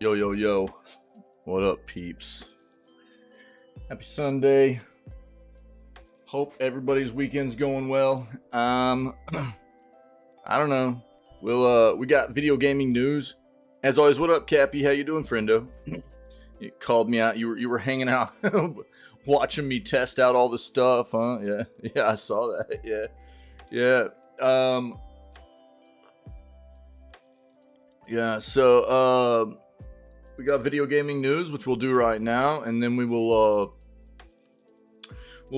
Yo, yo, yo. What up, peeps? Happy Sunday. Hope everybody's weekend's going well. I don't know. We got video gaming news. As always, what up, Cappy? How you doing, friendo? You called me out. You were hanging out watching me test out all the stuff, huh? Yeah, I saw that. So we got video gaming news, which we'll do right now, and then we'll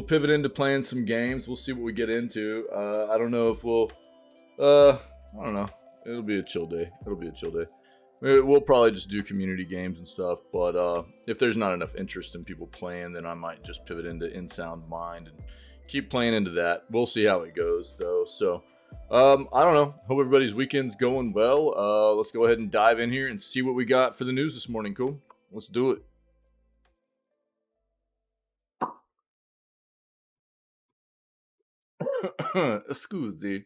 pivot into playing some games. We'll see what we get into. I don't know if I don't know. It'll be a chill day. We'll probably just do community games and stuff, but if there's not enough interest in people playing, then I might just pivot into InSound Mind and keep playing into that. We'll see how it goes, though. So I don't know. Hope everybody's weekend's going well. Let's go ahead and dive in here and see what we got for the news this morning. Cool. Let's do it. Excuse me.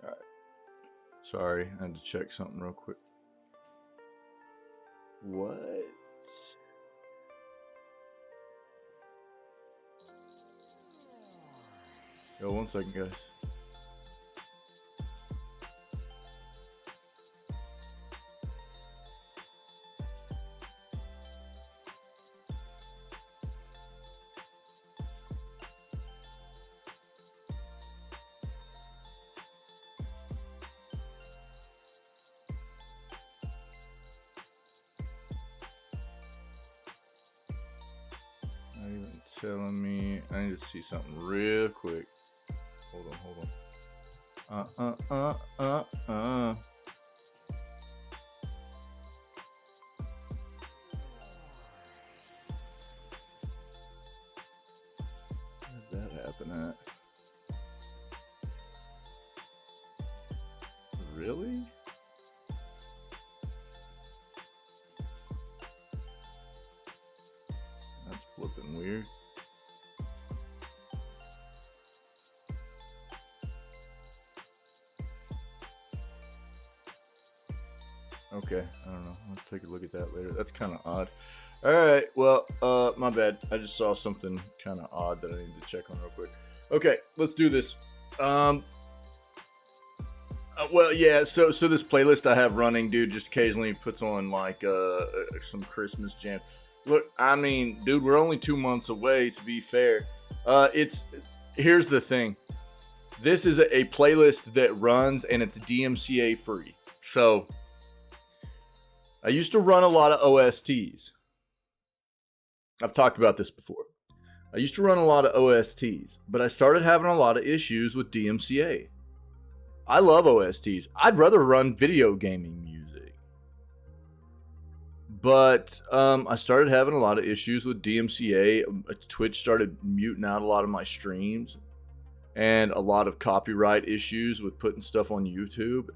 Alright. Sorry, I had to check something real quick. What? Yo, 1 second, guys. Not even telling me. I need to see something real quick. Hold on. Where did that happen at? Really? That's flipping weird. Okay, I don't know. I'll take a look at that later. That's kind of odd. Alright, well, my bad. I just saw something kind of odd that I need to check on real quick. Okay, let's do this. Well, yeah, so this playlist I have running, dude, just occasionally puts on, like, some Christmas jam. Look, I mean, dude, we're only 2 months away, to be fair. Here's the thing. This is a playlist that runs, and it's DMCA free. So I used to run a lot of OSTs. I've talked about this before. I used to run a lot of OSTs, but I started having a lot of issues with DMCA. I love OSTs. I'd rather run video gaming music. But I started having a lot of issues with DMCA. Twitch started muting out a lot of my streams. And a lot of copyright issues with putting stuff on YouTube.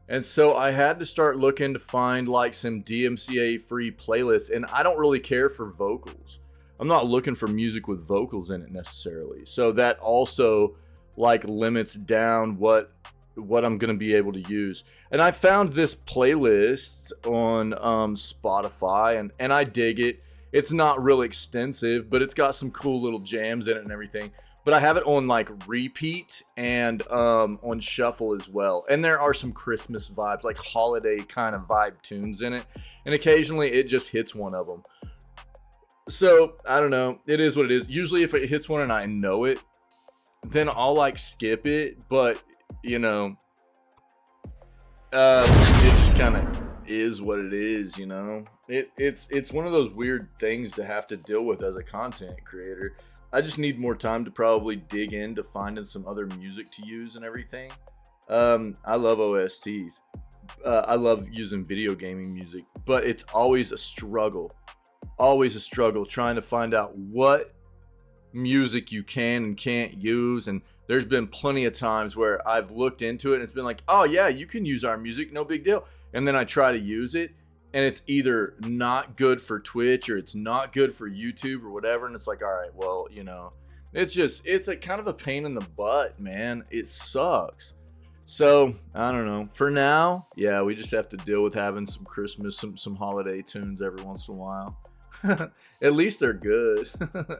And so I had to start looking to find like some DMCA free playlists, and I don't really care for vocals. I'm not looking for music with vocals in it necessarily. So that also like limits down what I'm going to be able to use. And I found this playlist on Spotify, and I dig it. It's not real extensive, but it's got some cool little jams in it and everything. But I have it on like repeat and on shuffle as well. And there are some Christmas vibes, like holiday kind of vibe tunes in it. And occasionally it just hits one of them. So I don't know. It is what it is. Usually if it hits one and I know it, then I'll like skip it. But you know, it just kind of is what it is. You know, it's one of those weird things to have to deal with as a content creator. I just need more time to probably dig into finding some other music to use and everything. I love OSTs. I love using video gaming music, but it's always a struggle. Always a struggle trying to find out what music you can and can't use. And there's been plenty of times where I've looked into it and it's been like, oh yeah, you can use our music, no big deal. And then I try to use it and it's either not good for Twitch or it's not good for YouTube or whatever. And it's like, all right, well, you know, it's a kind of a pain in the butt, man. It sucks. So I don't know. For now, yeah, we just have to deal with having some Christmas, some holiday tunes every once in a while. At least they're good,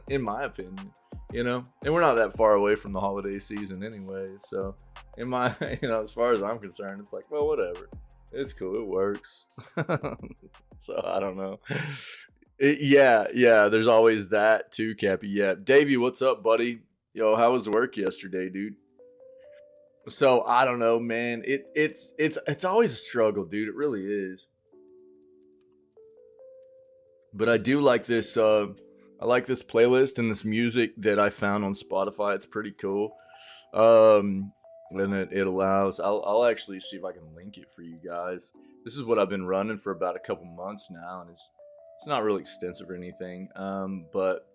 in my opinion. You know, and we're not that far away from the holiday season anyway. So, in my, you know, as far as I'm concerned, it's like, well, whatever. It's cool. It works. So I don't know. Yeah. There's always that too, Cappy. Yeah, Davey, what's up, buddy? Yo, how was work yesterday, dude? So I don't know, man. It's always a struggle, dude. It really is. But I do like this. I like this playlist and this music that I found on Spotify. It's pretty cool. And it allows. I'll actually see if I can link it for you guys. This is what I've been running for about a couple months now, and it's not really extensive or anything. But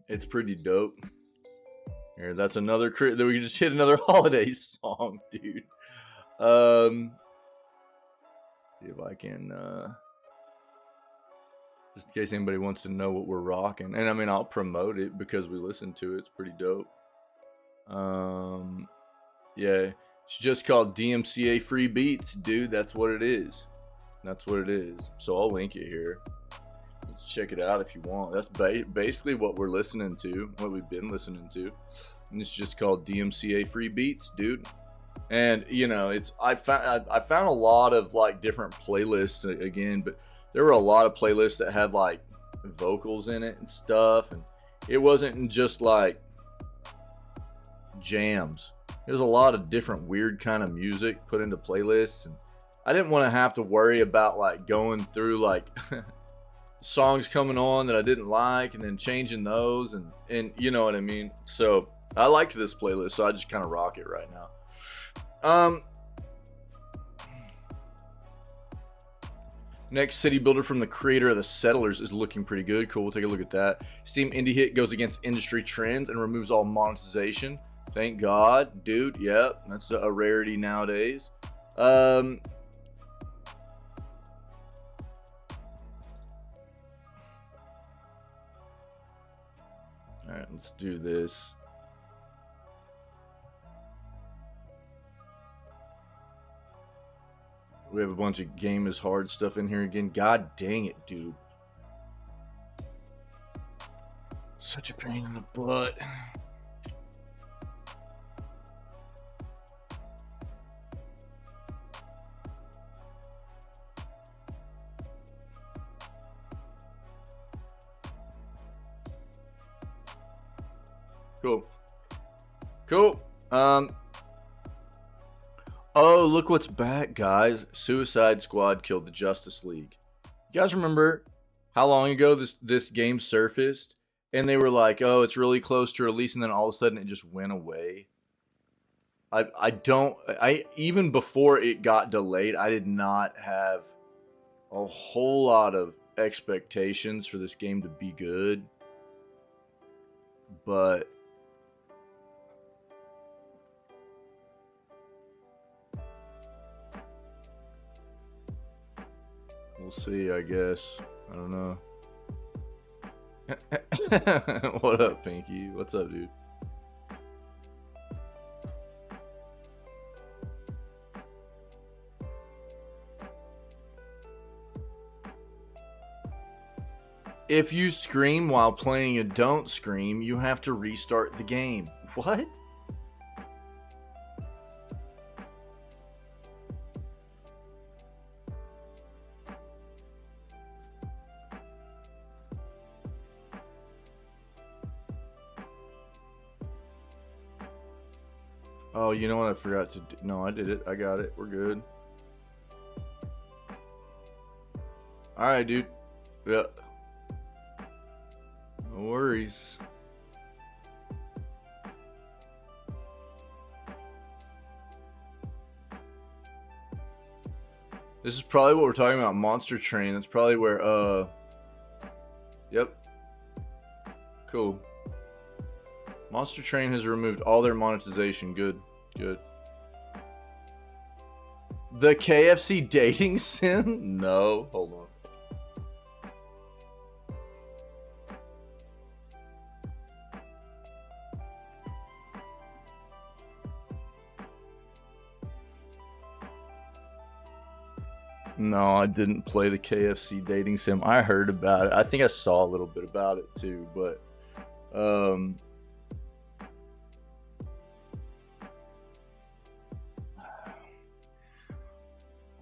it's pretty dope. Here, that's another that we just hit another holiday song, dude. See if I can just in case anybody wants to know what we're rocking. And I mean, I'll promote it because we listen to it. It's pretty dope. Yeah, it's just called DMCA Free Beats, dude. That's what it is. That's what it is. So I'll link it here. Let's check it out if you want. That's basically what we're listening to, what we've been listening to. And it's just called DMCA Free Beats, dude. And you know, I found a lot of like different playlists again, but there were a lot of playlists that had like vocals in it and stuff, and it wasn't just like jams. There's a lot of different weird kind of music put into playlists, and I didn't want to have to worry about like going through like songs coming on that I didn't like and then changing those, and you know what I mean. So I liked this playlist, so I just kind of rock it right now. Next city builder from the creator of the Settlers is looking pretty good. Cool, we'll take a look at that. Steam indie hit goes against industry trends and removes all monetization. Thank God, dude. Yep, that's a rarity nowadays. All right, let's do this. We have a bunch of game is hard stuff in here again. God dang it, dude. Such a pain in the butt. Cool. Oh, look what's back, guys. Suicide Squad killed the Justice League. You guys remember how long ago this game surfaced? And they were like, oh, it's really close to release, and then all of a sudden it just went away. Even before it got delayed, I did not have a whole lot of expectations for this game to be good. But we'll see, I guess. I don't know. What up, Pinky? What's up, dude? If you scream while playing a don't scream, you have to restart the game. What? Oh, you know what I forgot to do? No, I did it. I got it. We're good. Alright, dude. Yeah. No worries. This is probably what we're talking about, Monster Train. That's probably where, Yep. Cool. Monster Train has removed all their monetization. Good. The KFC dating sim? No, hold on. No, I didn't play the KFC dating sim. I heard about it. I think I saw a little bit about it too, but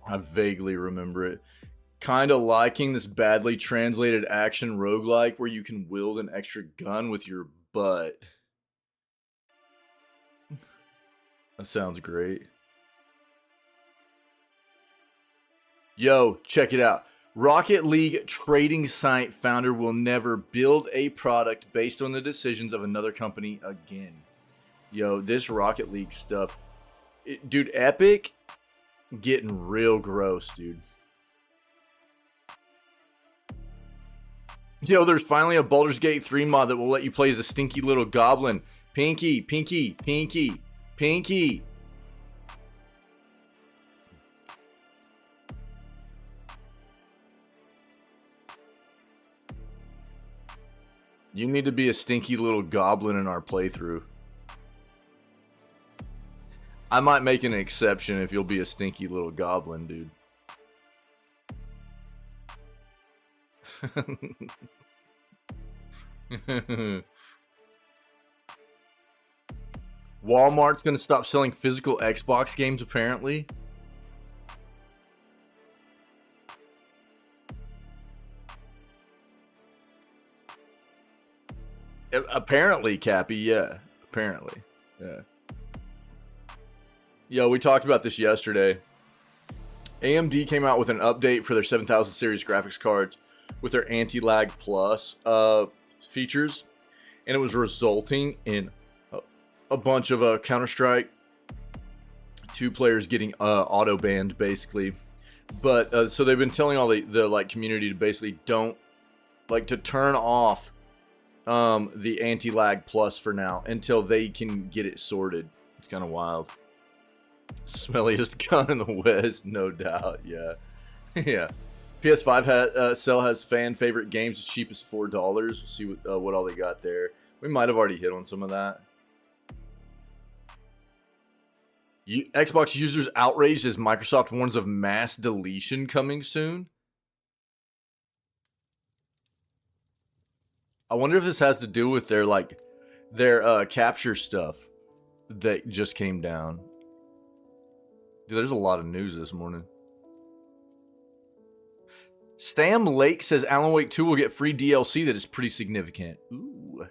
I vaguely remember it. Kind of liking this badly translated action roguelike where you can wield an extra gun with your butt. That sounds great. Yo, check it out. Rocket League trading site founder will never build a product based on the decisions of another company again. Yo, this Rocket League stuff. Dude, Epic getting real gross, dude. Yo, there's finally a Baldur's Gate 3 mod that will let you play as a stinky little goblin. Pinky, Pinky, Pinky, Pinky. You need to be a stinky little goblin in our playthrough. I might make an exception if you'll be a stinky little goblin, dude. Walmart's gonna stop selling physical Xbox games, apparently. Apparently, Cappy, yeah. Apparently, yeah. Yo, we talked about this yesterday. AMD came out with an update for their 7000 series graphics cards with their anti-lag plus features, and it was resulting in a bunch of Counter-Strike 2 players getting auto banned, basically. But so they've been telling all the like community to basically don't to turn off the anti-lag plus for now until they can get it sorted. It's kind of wild. Smelliest gun in the West, no doubt. Yeah. Yeah. PS5 sale has fan favorite games as cheap as $4. We'll see what all they got there. We might have already hit on some of that. Xbox users outraged as Microsoft warns of mass deletion coming soon. I wonder if this has to do with their capture stuff that just came down. Dude, there's a lot of news this morning. Stam Lake says Alan Wake 2 will get free DLC that is pretty significant. Ooh.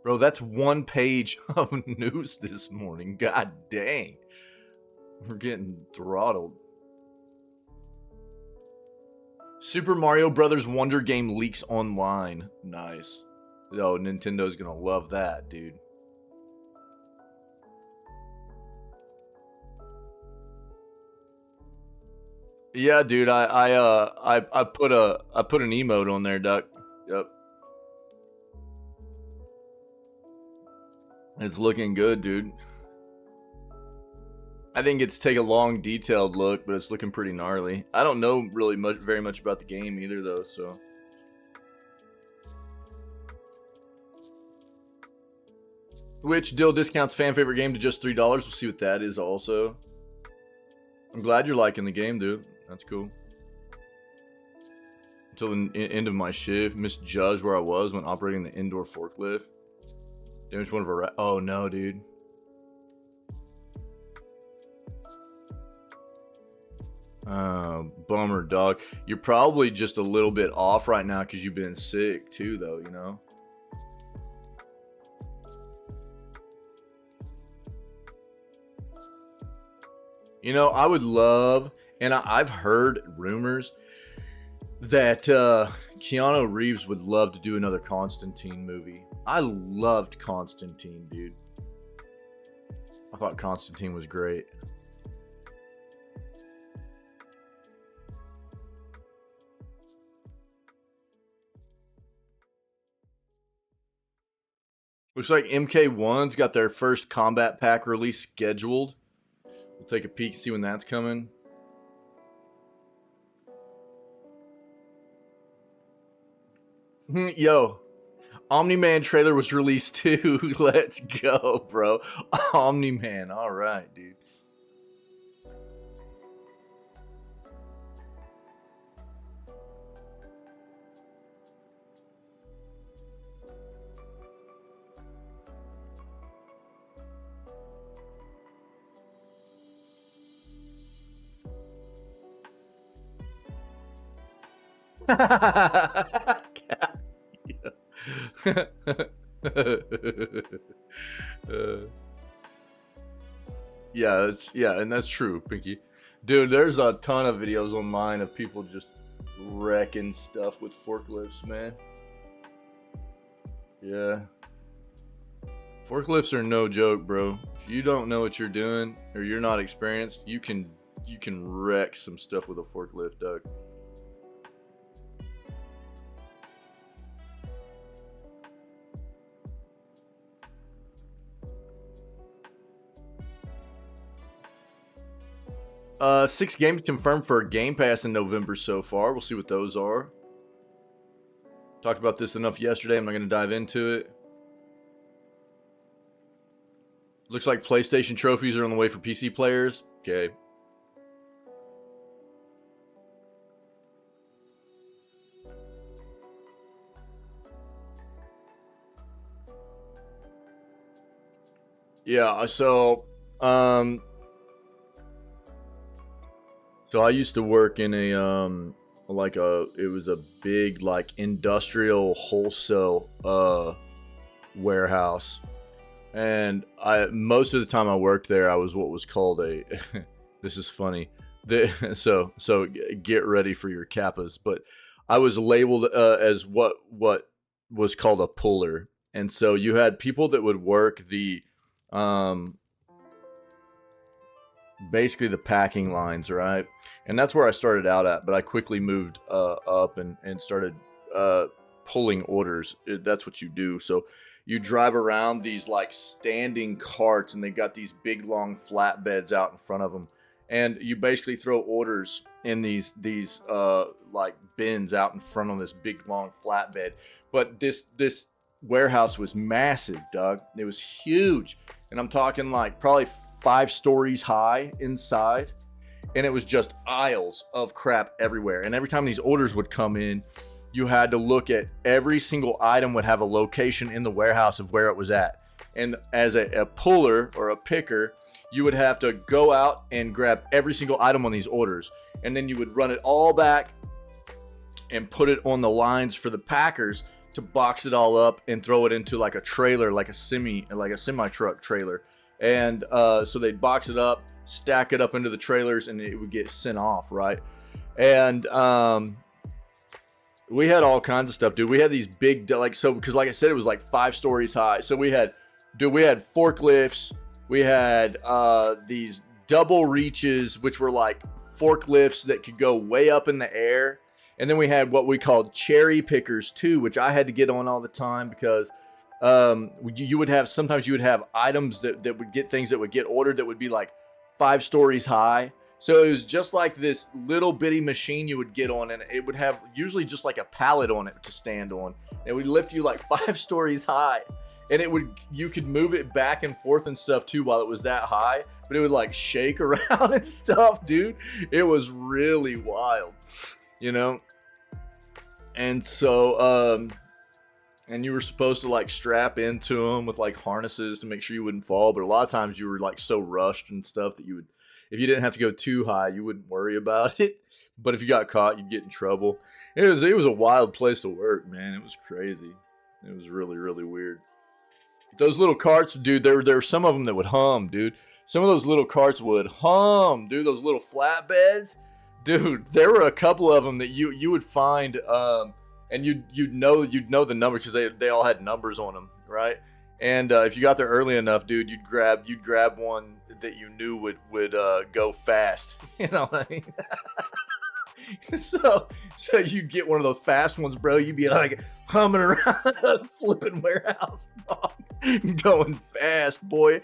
Bro, that's one page of news this morning. God dang. We're getting throttled. Super Mario Brothers Wonder game leaks online. Nice. Oh, Nintendo's gonna love that, dude. Yeah, dude, I put an emote on there, Duck. Yep. It's looking good, dude. I didn't get to take a long, detailed look, but it's looking pretty gnarly. I don't know really very much about the game either, though, so. Which Dill discounts fan favorite game to just $3. We'll see what that is also. I'm glad you're liking the game, dude. That's cool. Until the end of my shift, misjudged where I was when operating the indoor forklift. Damaged one of our... Oh, no, dude. Bummer, dog. You're probably just a little bit off right now because you've been sick, too, though, you know? You know, I would love... And I've heard rumors that Keanu Reeves would love to do another Constantine movie. I loved Constantine, dude. I thought Constantine was great. Looks like MK1's got their first combat pack release scheduled. We'll take a peek and see when that's coming. Yo, Omni-Man trailer was released too. Let's go, bro. Omni-Man, all right, dude. Yeah, and that's true, Pinky. Dude, there's a ton of videos online of people just wrecking stuff with forklifts, man. Yeah. Forklifts are no joke, bro. If you don't know what you're doing or you're not experienced, you can wreck some stuff with a forklift, Doug. 6 games confirmed for Game Pass in November so far. We'll see what those are. Talked about this enough yesterday. I'm not going to dive into it. Looks like PlayStation trophies are on the way for PC players. Okay. Yeah, so I used to work in a it was a big like industrial wholesale warehouse, and most of the time I worked there I was what was called a this is funny, so get ready for your kappas, but I was labeled as what was called a puller, and so you had people that would work the basically the packing lines, right? And that's where I started out at, but I quickly moved up and started pulling orders. That's what you do. So you drive around these like standing carts, and they got these big long flatbeds out in front of them, and you basically throw orders in these like bins out in front of this big long flatbed. But this warehouse was massive, Doug. It was huge, and I'm talking like probably 5 stories high inside, and it was just aisles of crap everywhere. And every time these orders would come in, you had to look at every single item would have a location in the warehouse of where it was at. And as a puller or a picker, you would have to go out and grab every single item on these orders, and then you would run it all back and put it on the lines for the packers to box it all up and throw it into like a trailer, like a semi truck trailer. And so they'd box it up, stack it up into the trailers, and it would get sent off, right? And we had all kinds of stuff, dude. We had these big, because like I said, it was like 5 stories high. So we had forklifts. We had these double reaches, which were like forklifts that could go way up in the air. And then we had what we called cherry pickers too, which I had to get on all the time because you would have items that would get things that would get ordered that would be like 5 stories high. So it was just like this little bitty machine you would get on, and it would have usually just like a pallet on it to stand on. It would lift you like 5 stories high, and you could move it back and forth and stuff too while it was that high, but it would like shake around and stuff, dude. It was really wild, you know? And so, and you were supposed to like strap into them with like harnesses to make sure you wouldn't fall. But a lot of times you were like so rushed and stuff that if you didn't have to go too high, you wouldn't worry about it. But if you got caught, you'd get in trouble. It was a wild place to work, man. It was crazy. It was really, really weird. Those little carts, dude, there were some of them that would hum, dude. Some of those little carts would hum, dude. Those little flatbeds. Dude, there were a couple of them that you would find, and you'd know the numbers because they all had numbers on them, right? And if you got there early enough, dude, you'd grab one that you knew would go fast. You know what I mean? So you get one of those fast ones, bro. You'd be like humming around a flipping warehouse, dog. Going fast, boy.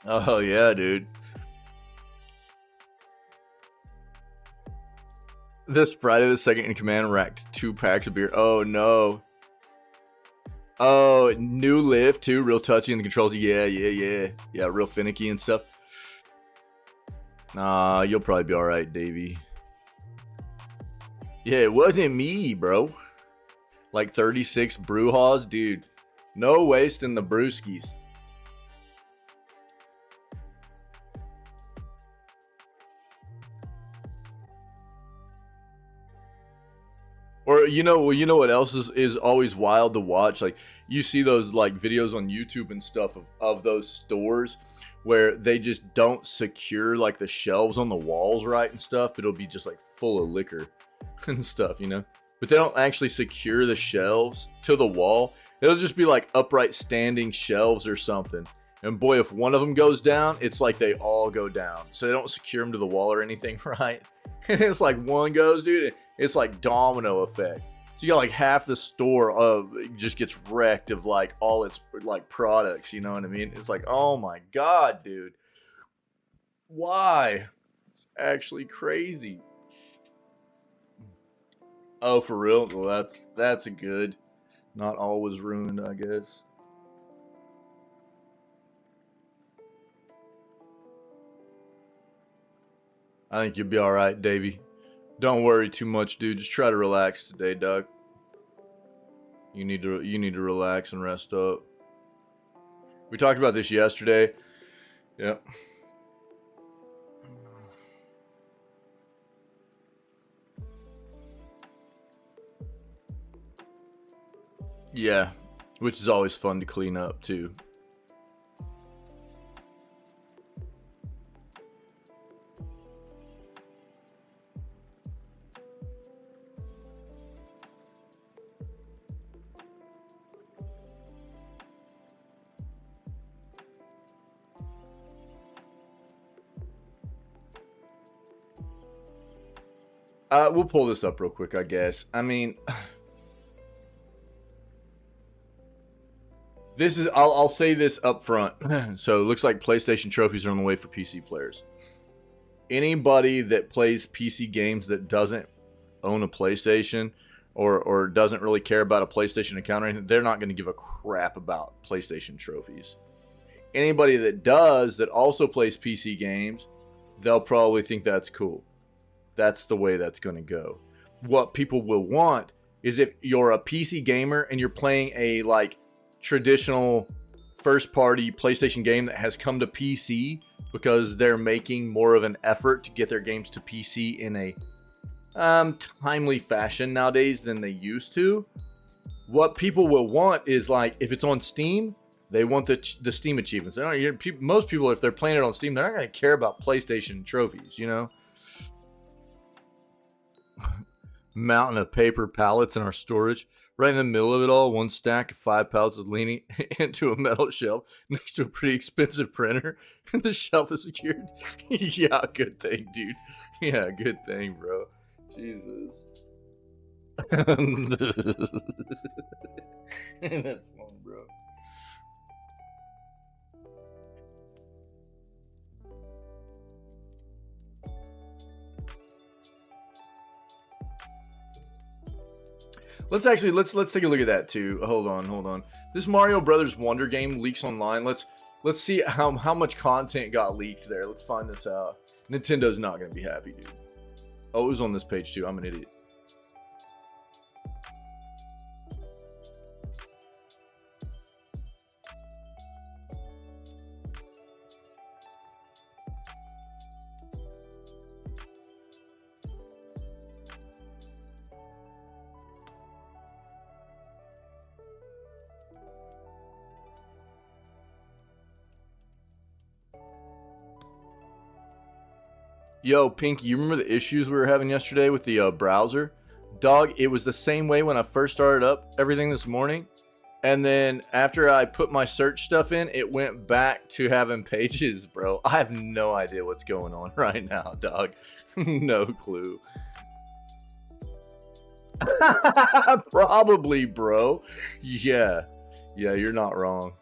Oh yeah, dude. This Friday, the second in command racked 2 packs of beer. Oh no. Oh, new lift too, real touchy in the controls. Yeah, real finicky and stuff. Nah, you'll probably be all right, Davey. Yeah, it wasn't me, bro. Like 36 Brewhaws, dude. No waste in the brewskis. Or you know what else is always wild to watch? Like you see those like videos on YouTube and stuff of those stores where they just don't secure like the shelves on the walls right and stuff, but it'll be just like full of liquor and stuff, you know? But they don't actually secure the shelves to the wall. It'll just be like upright standing shelves or something. And boy, if one of them goes down, it's like they all go down. So they don't secure them to the wall or anything, right? And it's like one goes, dude, it's like domino effect. So you got like half the store just gets wrecked of like all its like products, you know what I mean? It's like, oh my God, dude. Why? It's actually crazy. Oh, for real? Well, that's a good. Not all was ruined, I guess. I think you'll be all right, Davey. Don't worry too much, dude. Just try to relax today, Doug. You need to relax and rest up. We talked about this yesterday. Yep. Yeah, which is always fun to clean up too. We'll pull this up real quick, I guess. I mean, this is. I'll say this up front. So it looks like PlayStation trophies are on the way for PC players. Anybody that plays PC games that doesn't own a PlayStation or doesn't really care about a PlayStation account or anything, they're not going to give a crap about PlayStation trophies. Anybody that does, that also plays PC games, they'll probably think that's cool. That's the way that's going to go. What people will want is if you're a PC gamer and you're playing a like traditional first party PlayStation game that has come to PC because they're making more of an effort to get their games to PC in a timely fashion nowadays than they used to. What people will want is like if it's on Steam, they want the Steam achievements. Most people, if they're playing it on Steam, they're not going to care about PlayStation trophies, you know? Mountain of paper pallets in our storage. Right in the middle of it all, one stack of 5 pallets is leaning into a metal shelf next to a pretty expensive printer. And the shelf is secured. Yeah, good thing, dude. Yeah, good thing, bro. Jesus. That's fun, bro. Let's take a look at that too. Hold on. This Mario Brothers Wonder game leaks online. Let's see how much content got leaked there. Let's find this out. Nintendo's not gonna be happy, dude. Oh, it was on this page too. I'm an idiot. Yo, Pinky, you remember the issues we were having yesterday with the browser? Dog, it was the same way when I first started up everything this morning. And then after I put my search stuff in, it went back to having pages, bro. I have no idea what's going on right now, dog. No clue. Probably, bro. Yeah. Yeah, you're not wrong.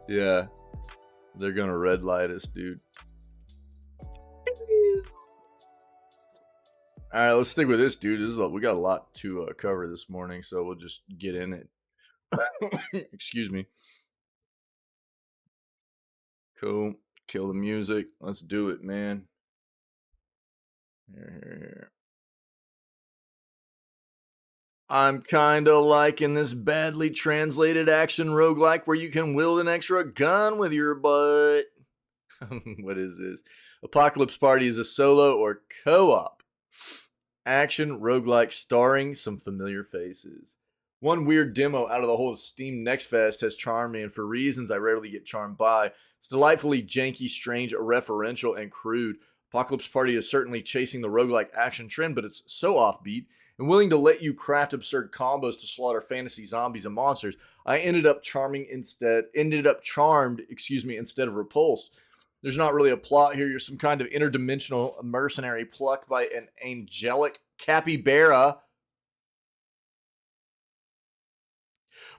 Yeah. They're gonna red light us, dude. All right, let's stick with this, dude. We got a lot to cover this morning, so we'll just get in it. Excuse me. Cool. Kill the music. Let's do it, man. Here. I'm kind of liking this badly translated action roguelike where you can wield an extra gun with your butt. What is this? Apocalypse Party is a solo or co-op action roguelike starring some familiar faces. One weird demo out of the whole Steam Next Fest has charmed me, and for reasons I rarely get charmed by. It's delightfully janky, strange, referential, and crude. Apocalypse Party is certainly chasing the roguelike action trend, but it's so offbeat and willing to let you craft absurd combos to slaughter fantasy zombies and monsters. I ended up charmed, instead of repulsed. There's not really a plot here. You're some kind of interdimensional mercenary plucked by an angelic capybara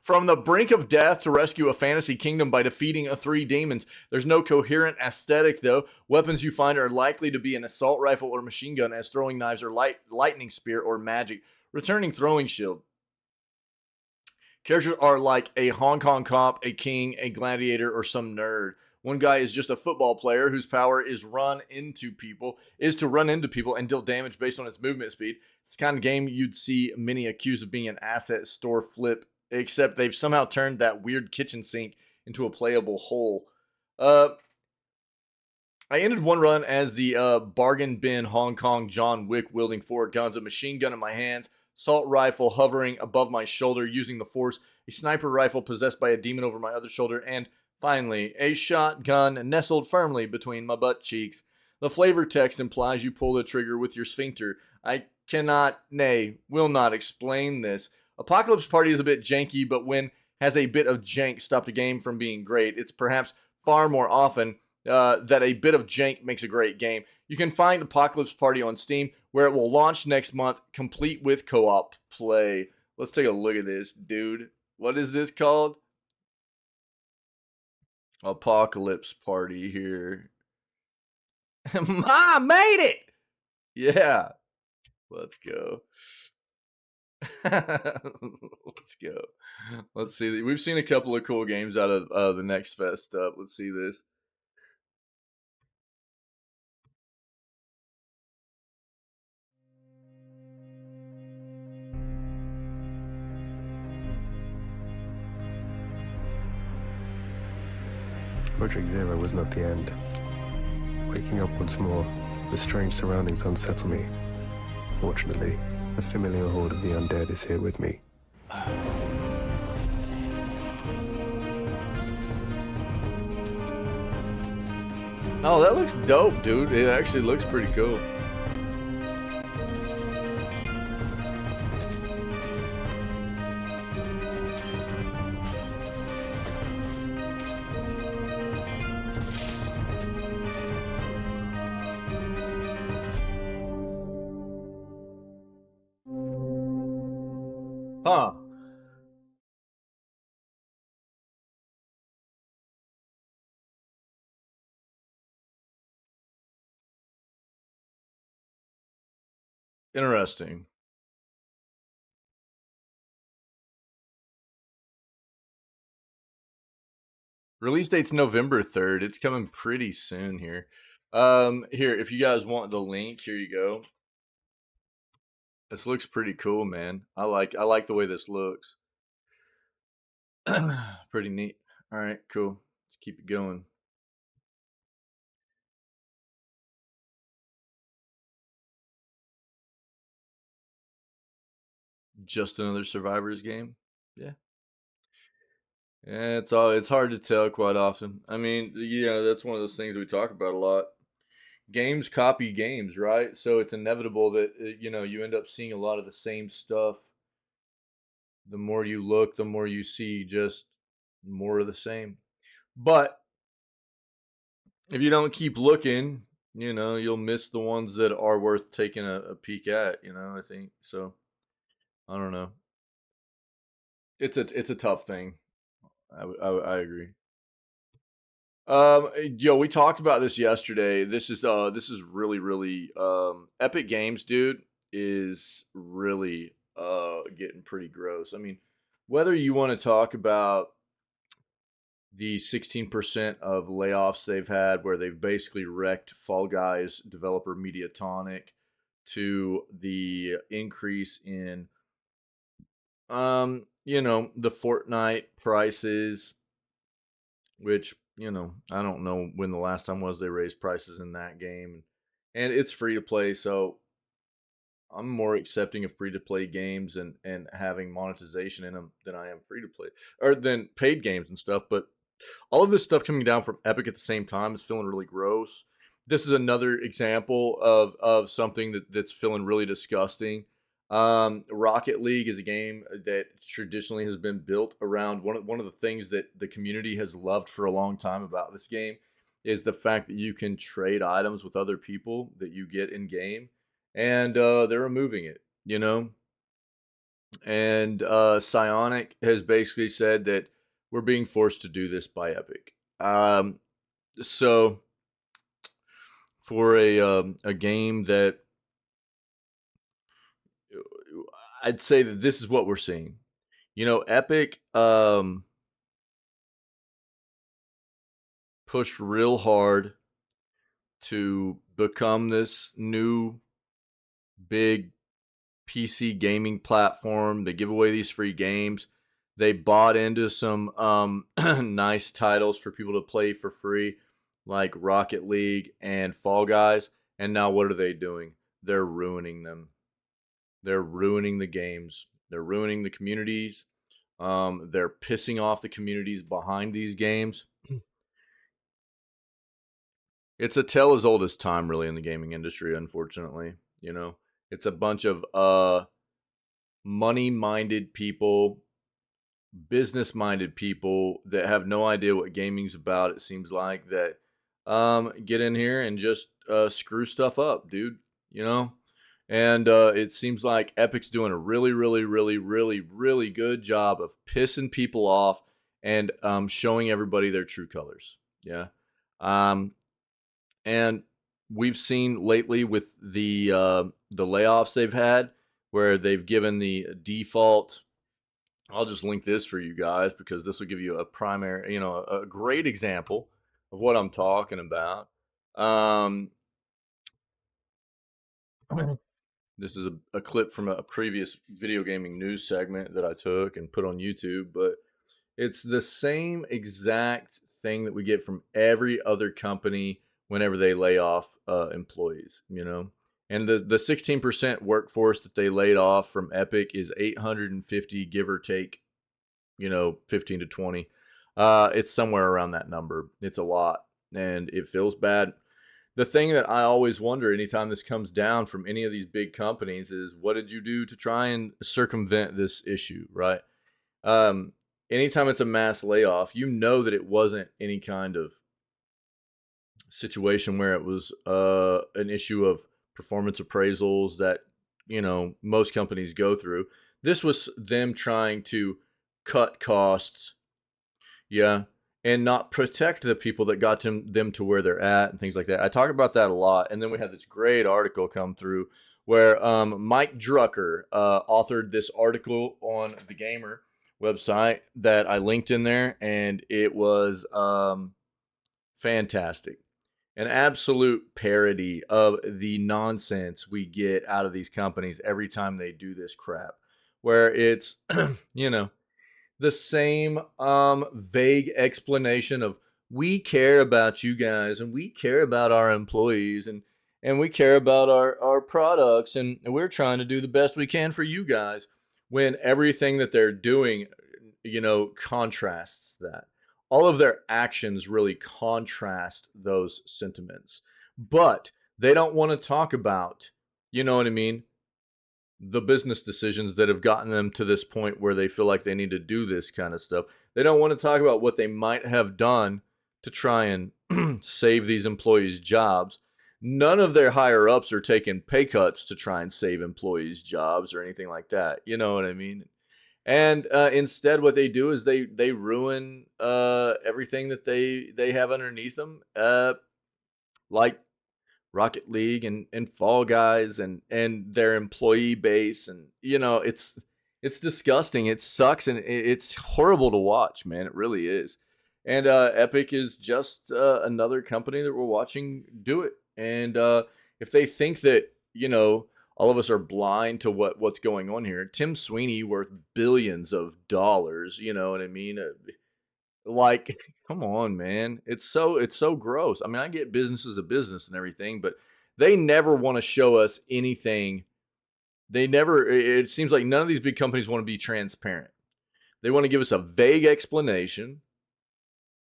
from the brink of death to rescue a fantasy kingdom by defeating three demons. There's no coherent aesthetic, though. Weapons you find are likely to be an assault rifle or machine gun, as throwing knives or lightning spear or magic. Returning throwing shield. Characters are like a Hong Kong cop, a king, a gladiator, or some nerd. One guy is just a football player whose power is to run into people and deal damage based on its movement speed. It's the kind of game you'd see many accused of being an asset store flip, except they've somehow turned that weird kitchen sink into a playable hole. I ended one run as the bargain bin Hong Kong John Wick wielding four guns, a machine gun in my hands, assault rifle hovering above my shoulder using the force, a sniper rifle possessed by a demon over my other shoulder, and finally, a shotgun nestled firmly between my butt cheeks. The flavor text implies you pull the trigger with your sphincter. I cannot, nay, will not explain this. Apocalypse Party is a bit janky, but when has a bit of jank stopped a game from being great? It's perhaps far more often that a bit of jank makes a great game. You can find Apocalypse Party on Steam, where it will launch next month, complete with co-op play. Let's take a look at this, dude. What is this called? Apocalypse Party here. I made it! Yeah. Let's go. Let's go. Let's see. We've seen a couple of cool games out of the Next Fest stuff. Let's see this. Project Zero was not the end. Waking up once more, the strange surroundings unsettle me. Fortunately, the familiar horde of the undead is here with me. Oh, that looks dope, dude. It actually looks pretty cool. Huh. Interesting. Release date's November 3rd. It's coming pretty soon here. Here, if you guys want the link, here you go. This looks pretty cool, man. I like the way this looks. Pretty neat. All right, cool. Let's keep it going. just another survivors game? Yeah. Yeah, it's hard to tell quite often. I mean, that's one of those things we talk about a lot. Games copy games, right? So it's inevitable that you end up seeing a lot of the same stuff. The more you look, the more you see just more of the same. But if you don't keep looking, you'll miss the ones that are worth taking a peek at, I think. So, I don't know. It's a tough thing. I agree. We talked about this yesterday. This is really really Epic Games, dude, is really getting pretty gross. I mean, whether you want to talk about the 16% of layoffs they've had, where they've basically wrecked Fall Guys developer Mediatonic, to the increase in the Fortnite prices, which I don't know when the last time was they raised prices in that game, and it's free to play, so I'm more accepting of free to play games and having monetization in them than I am free to play or than paid games and stuff. But all of this stuff coming down from Epic at the same time is feeling really gross. This is another example of something that's feeling really disgusting. Rocket League is a game that traditionally has been built around one of the things that the community has loved for a long time about this game is the fact that you can trade items with other people that you get in game, and they're removing it. And Psionic has basically said that we're being forced to do this by Epic. So for a game that I'd say that this is what we're seeing. Epic pushed real hard to become this new big PC gaming platform. They give away these free games. They bought into some nice titles for people to play for free, like Rocket League and Fall Guys. And now what are they doing? They're ruining them. They're ruining the games. They're ruining the communities. They're pissing off the communities behind these games. It's a tale as old as time, really, in the gaming industry, unfortunately. It's a bunch of money-minded people, business-minded people that have no idea what gaming's about, it seems like, that get in here and just screw stuff up, dude. And it seems like Epic's doing a really, really, really, really, really good job of pissing people off and showing everybody their true colors. Yeah. And we've seen lately with the layoffs they've had, where they've given the default. I'll just link this for you guys because this will give you a primary, a great example of what I'm talking about. This is a clip from a previous video gaming news segment that I took and put on YouTube, but it's the same exact thing that we get from every other company whenever they lay off employees, And the 16% workforce that they laid off from Epic is 850, give or take, 15 to 20. It's somewhere around that number. It's a lot, and it feels bad. The thing that I always wonder anytime this comes down from any of these big companies is, what did you do to try and circumvent this issue, right? Anytime it's a mass layoff, that it wasn't any kind of situation where it was an issue of performance appraisals that most companies go through. This was them trying to cut costs, and not protect the people that got them to where they're at and things like that. I talk about that a lot. And then we had this great article come through where Mike Drucker authored this article on The Gamer website that I linked in there, and it was fantastic. An absolute parody of the nonsense we get out of these companies every time they do this crap, where it's, the same vague explanation of, we care about you guys and we care about our employees and we care about our products and we're trying to do the best we can for you guys. when everything that they're doing, contrasts that. All of their actions really contrast those sentiments. But they don't want to talk about, you know what I mean, the business decisions that have gotten them to this point where they feel like they need to do this kind of stuff. They don't want to talk about what they might have done to try and save these employees' jobs. None of their higher ups are taking pay cuts to try and save employees' jobs or anything like that. You know what I mean? And instead, what they do is they ruin everything that they have underneath them, like Rocket League and Fall Guys and their employee base, and it's disgusting. It sucks, and it's horrible to watch, man. It really is. And Epic is just another company that we're watching do it. And if they think that all of us are blind to what's going on here, Tim Sweeney worth billions of dollars. You know what I mean? Like, come on, man. It's so gross. I mean, I get business is a business and everything, but they never want to show us anything. It seems like none of these big companies want to be transparent. They want to give us a vague explanation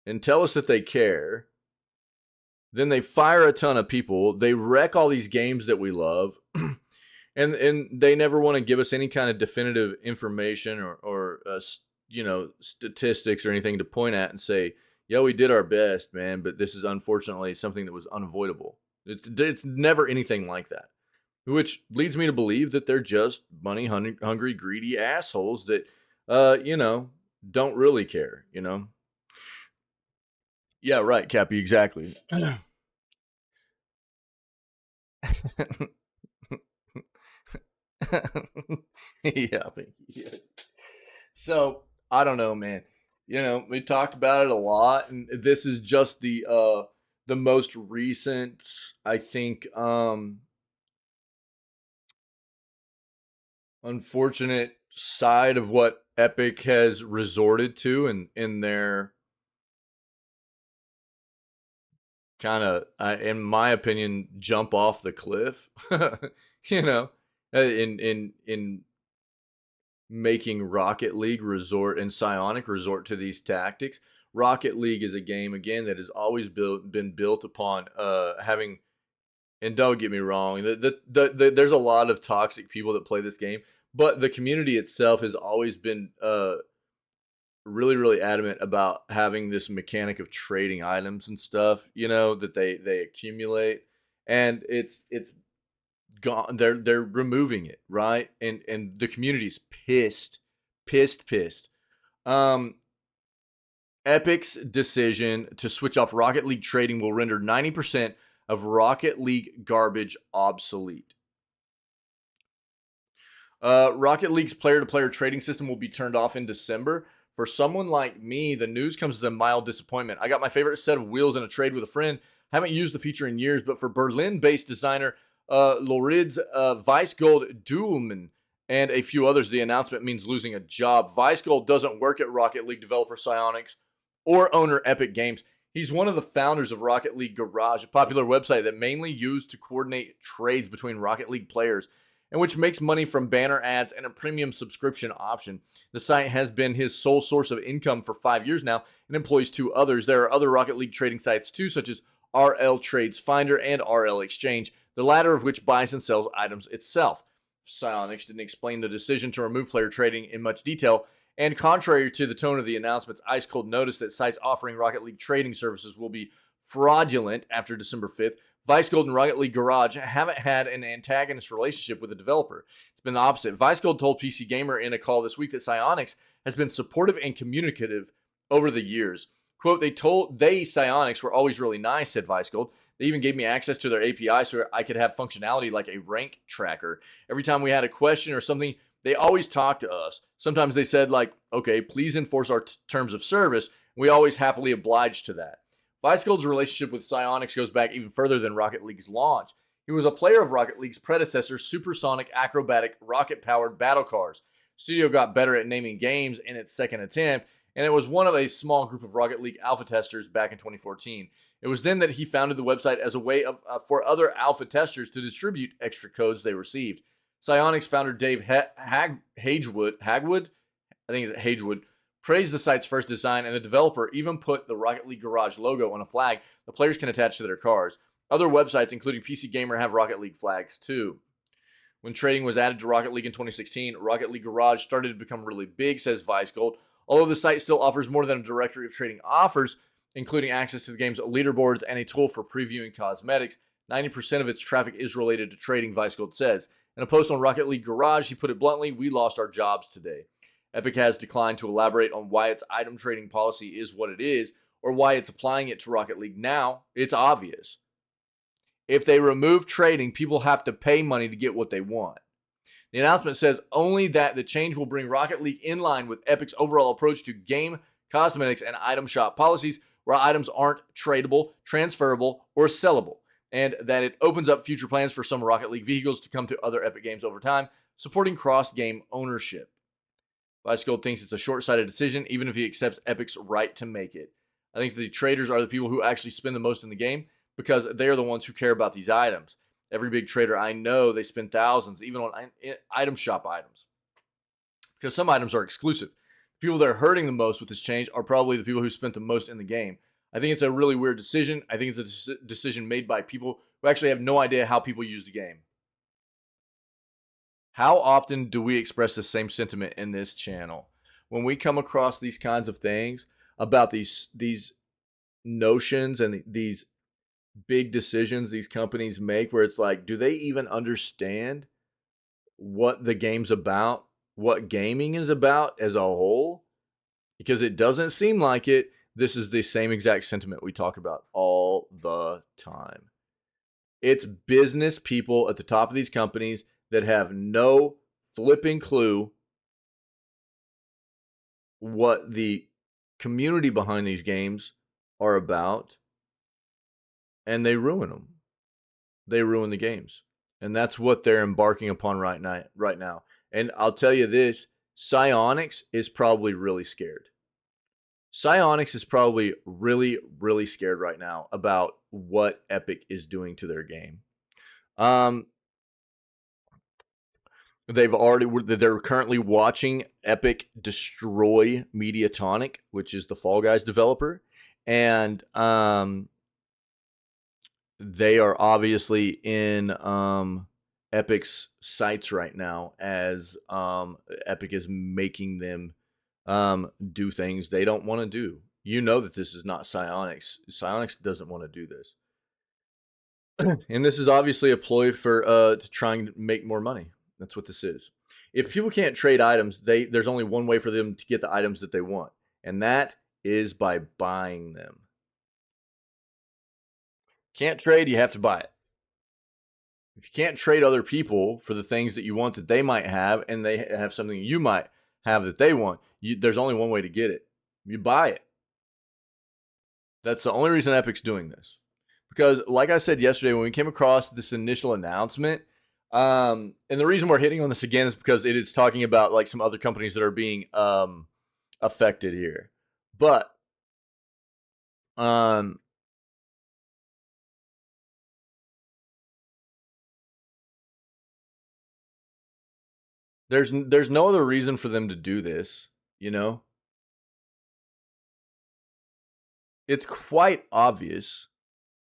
and tell us that they care. Then they fire a ton of people. They wreck all these games that we love. and they never want to give us any kind of definitive information or statistics or anything to point at and say, yeah, we did our best, man, but this is unfortunately something that was unavoidable. It's never anything like that, which leads me to believe that they're just money hungry, greedy assholes that, don't really care, Yeah, right, Cappy, exactly. Yeah. So I don't know, man. We talked about it a lot, and this is just the most recent, I think, unfortunate side of what Epic has resorted to in their kind of, in my opinion, jump off the cliff. In making Rocket League resort and Psionic resort to these tactics. Rocket League is a game, again, that has always been built upon having, and don't get me wrong, there's a lot of toxic people that play this game, but the community itself has always been really, really adamant about having this mechanic of trading items and stuff, that they accumulate, and it's gone. They're removing it, right? And the community's pissed. Epic's decision to switch off Rocket League trading will render 90% of Rocket League garbage obsolete. Rocket League's player-to-player trading system will be turned off in December. For someone like me, the news comes as a mild disappointment. I got my favorite set of wheels in a trade with a friend. Haven't used the feature in years, but for Berlin-based designer Lorid's Vice Gold Duelman and a few others, the announcement means losing a job. Vice Gold doesn't work at Rocket League developer Psionics or owner Epic Games. He's one of the founders of Rocket League Garage, a popular website that mainly used to coordinate trades between Rocket League players and which makes money from banner ads and a premium subscription option. The site has been his sole source of income for 5 years now and employs 2 others. There are other Rocket League trading sites too, such as RL Trades Finder and RL Exchange, the latter of which buys and sells items itself. Psionics didn't explain the decision to remove player trading in much detail, and contrary to the tone of the announcements, Ice Cold noticed that sites offering Rocket League trading services will be fraudulent after December 5th. Vice Gold and Rocket League Garage haven't had an antagonist relationship with the developer. It's been the opposite. Vice Gold told PC Gamer in a call this week that Psionics has been supportive and communicative over the years. Quote, Psionics were always really nice, said Vice Gold. They even gave me access to their API so I could have functionality like a rank tracker. Every time we had a question or something, they always talked to us. Sometimes they said, like, okay, please enforce our terms of service. We always happily obliged to that. Vice Gold's relationship with Psionics goes back even further than Rocket League's launch. He was a player of Rocket League's predecessor, supersonic, acrobatic, rocket-powered battle cars. The studio got better at naming games in its second attempt, and it was one of a small group of Rocket League alpha testers back in 2014. It was then that he founded the website as a way for other alpha testers to distribute extra codes they received. Psionics founder Dave Hagwood, I think it's Hagewood, praised the site's first design, and the developer even put the Rocket League Garage logo on a flag the players can attach to their cars. Other websites, including PC Gamer, have Rocket League flags too. When trading was added to Rocket League in 2016, Rocket League Garage started to become really big, says Vice Gold. Although the site still offers more than a directory of trading offers, including access to the game's leaderboards and a tool for previewing cosmetics, 90% of its traffic is related to trading, Vice Gold says. In a post on Rocket League Garage, he put it bluntly, "We lost our jobs today." Epic has declined to elaborate on why its item trading policy is what it is, or why it's applying it to Rocket League now. It's obvious. If they remove trading, people have to pay money to get what they want. The announcement says only that the change will bring Rocket League in line with Epic's overall approach to game, cosmetics, and item shop policies, where items aren't tradable, transferable, or sellable, and that it opens up future plans for some Rocket League vehicles to come to other Epic games over time, supporting cross-game ownership. Vice Gold thinks it's a short-sighted decision, even if he accepts Epic's right to make it. I think the traders are the people who actually spend the most in the game, because they are the ones who care about these items. Every big trader I know, they spend thousands, even on item shop items, because some items are exclusive. The people that are hurting the most with this change are probably the people who spent the most in the game. I think it's a really weird decision. I think it's a decision made by people who actually have no idea how people use the game. How often do we express the same sentiment in this channel? When we come across these kinds of things about these notions and these big decisions these companies make, where it's like, do they even understand what the game's about, what gaming is about as a whole? Because it doesn't seem like it. This is the same exact sentiment we talk about all the time. It's business people at the top of these companies that have no flipping clue what the community behind these games are about, and they ruin them. They ruin the games. And that's what they're embarking upon right now. And I'll tell you this, Psionics is probably really scared. Psionics is probably really, really scared right now about what Epic is doing to their game. They're currently watching Epic destroy Mediatonic, which is the Fall Guys developer, and they are obviously in Epic's sights right now, as Epic is making them do things they don't want to do. You know that this is not Psionics. Psionics doesn't want to do this. And this is obviously a ploy for to try and make more money. That's what this is. If people can't trade items, there's only one way for them to get the items that they want, and that is by buying them. Can't trade, you have to buy it. If you can't trade other people for the things that you want that they might have, and they have something you might have that they want, there's only one way to get it. You buy it. That's the only reason Epic's doing this. Because, like I said yesterday, when we came across this initial announcement, and the reason we're hitting on this again is because it is talking about like some other companies that are being affected here. But there's no other reason for them to do this, you know? It's quite obvious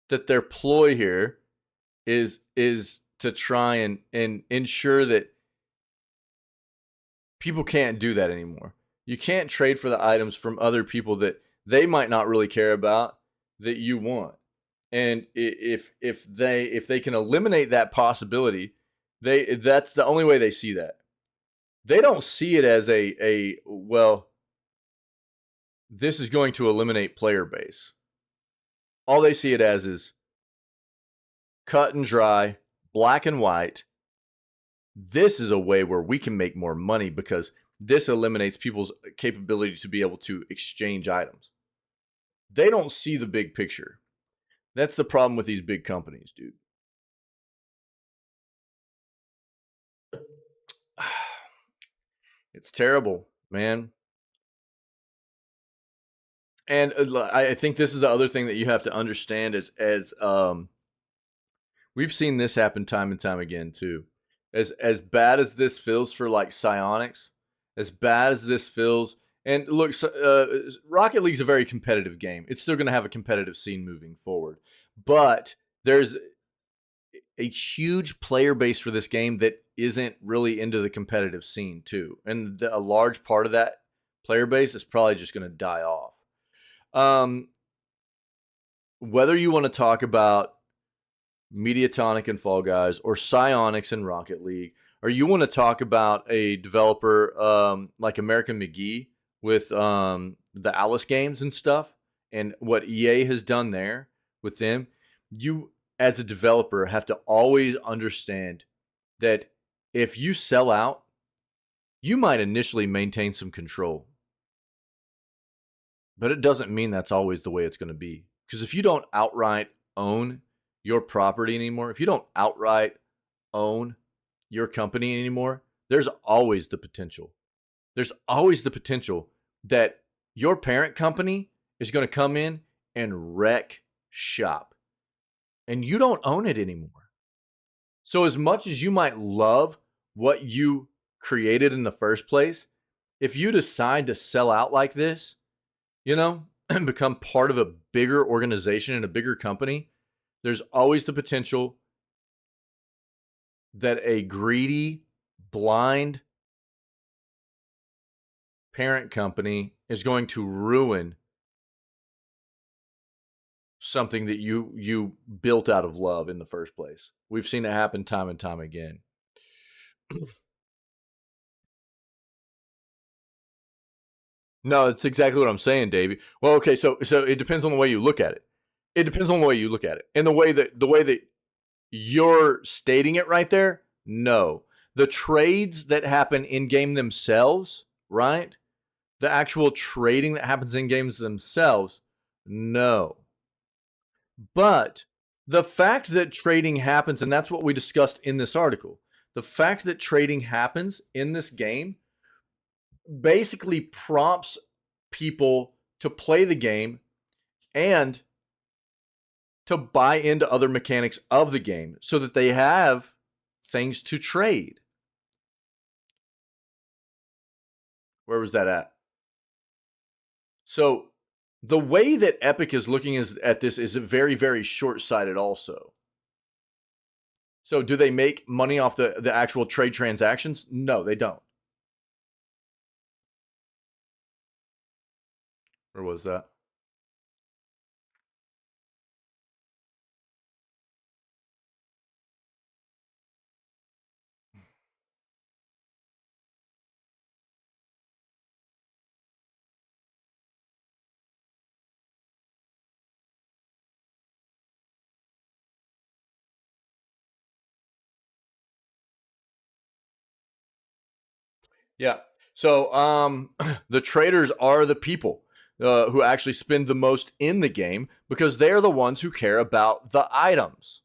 that their ploy here is to try and ensure that people can't do that anymore. You can't trade for the items from other people that they might not really care about that you want. And if they can eliminate that possibility, that's the only way they see that. They don't see it as well, this is going to eliminate player base. All they see it as is cut and dry, black and white. This is a way where we can make more money because this eliminates people's capability to be able to exchange items. They don't see the big picture. That's the problem with these big companies, dude. It's terrible, man. And I think this is the other thing that you have to understand as we've seen this happen time and time again too. as bad as this feels for like Psionics, as bad as this feels, and look, Rocket League's a very competitive game. It's still going to have a competitive scene moving forward, but there's a huge player base for this game that isn't really into the competitive scene too, and a large part of that player base is probably just going to die off. Whether you want to talk about Mediatonic and Fall Guys, or Psionics and Rocket League, or you want to talk about a developer like American McGee with the Alice games and stuff, and what EA has done there with them, you as a developer have to always understand that if you sell out, you might initially maintain some control. But it doesn't mean that's always the way it's going to be. Because if you don't outright own your property anymore, if you don't outright own your company anymore, there's always the potential. There's always the potential that your parent company is going to come in and wreck shop. And you don't own it anymore. So as much as you might love what you created in the first place, if you decide to sell out like this, and become part of a bigger organization and a bigger company, there's always the potential that a greedy, blind parent company is going to ruin something that you built out of love in the first place. We've seen it happen time and time again. No, it's exactly what I'm saying, Davey. Well, okay, so it depends on the way you look at it. It depends on the way you look at it. And the way that you're stating it right there, no. The trades that happen in game themselves, right? The actual trading that happens in games themselves, no. But the fact that trading happens, and that's what we discussed in this article, the fact that trading happens in this game basically prompts people to play the game and to buy into other mechanics of the game so that they have things to trade. Where was that at? So the way that Epic is looking at this is very, very short-sighted also. So do they make money off the actual trade transactions? No, they don't. Where was that? Yeah. So the traders are the people who actually spend the most in the game because they're the ones who care about the items.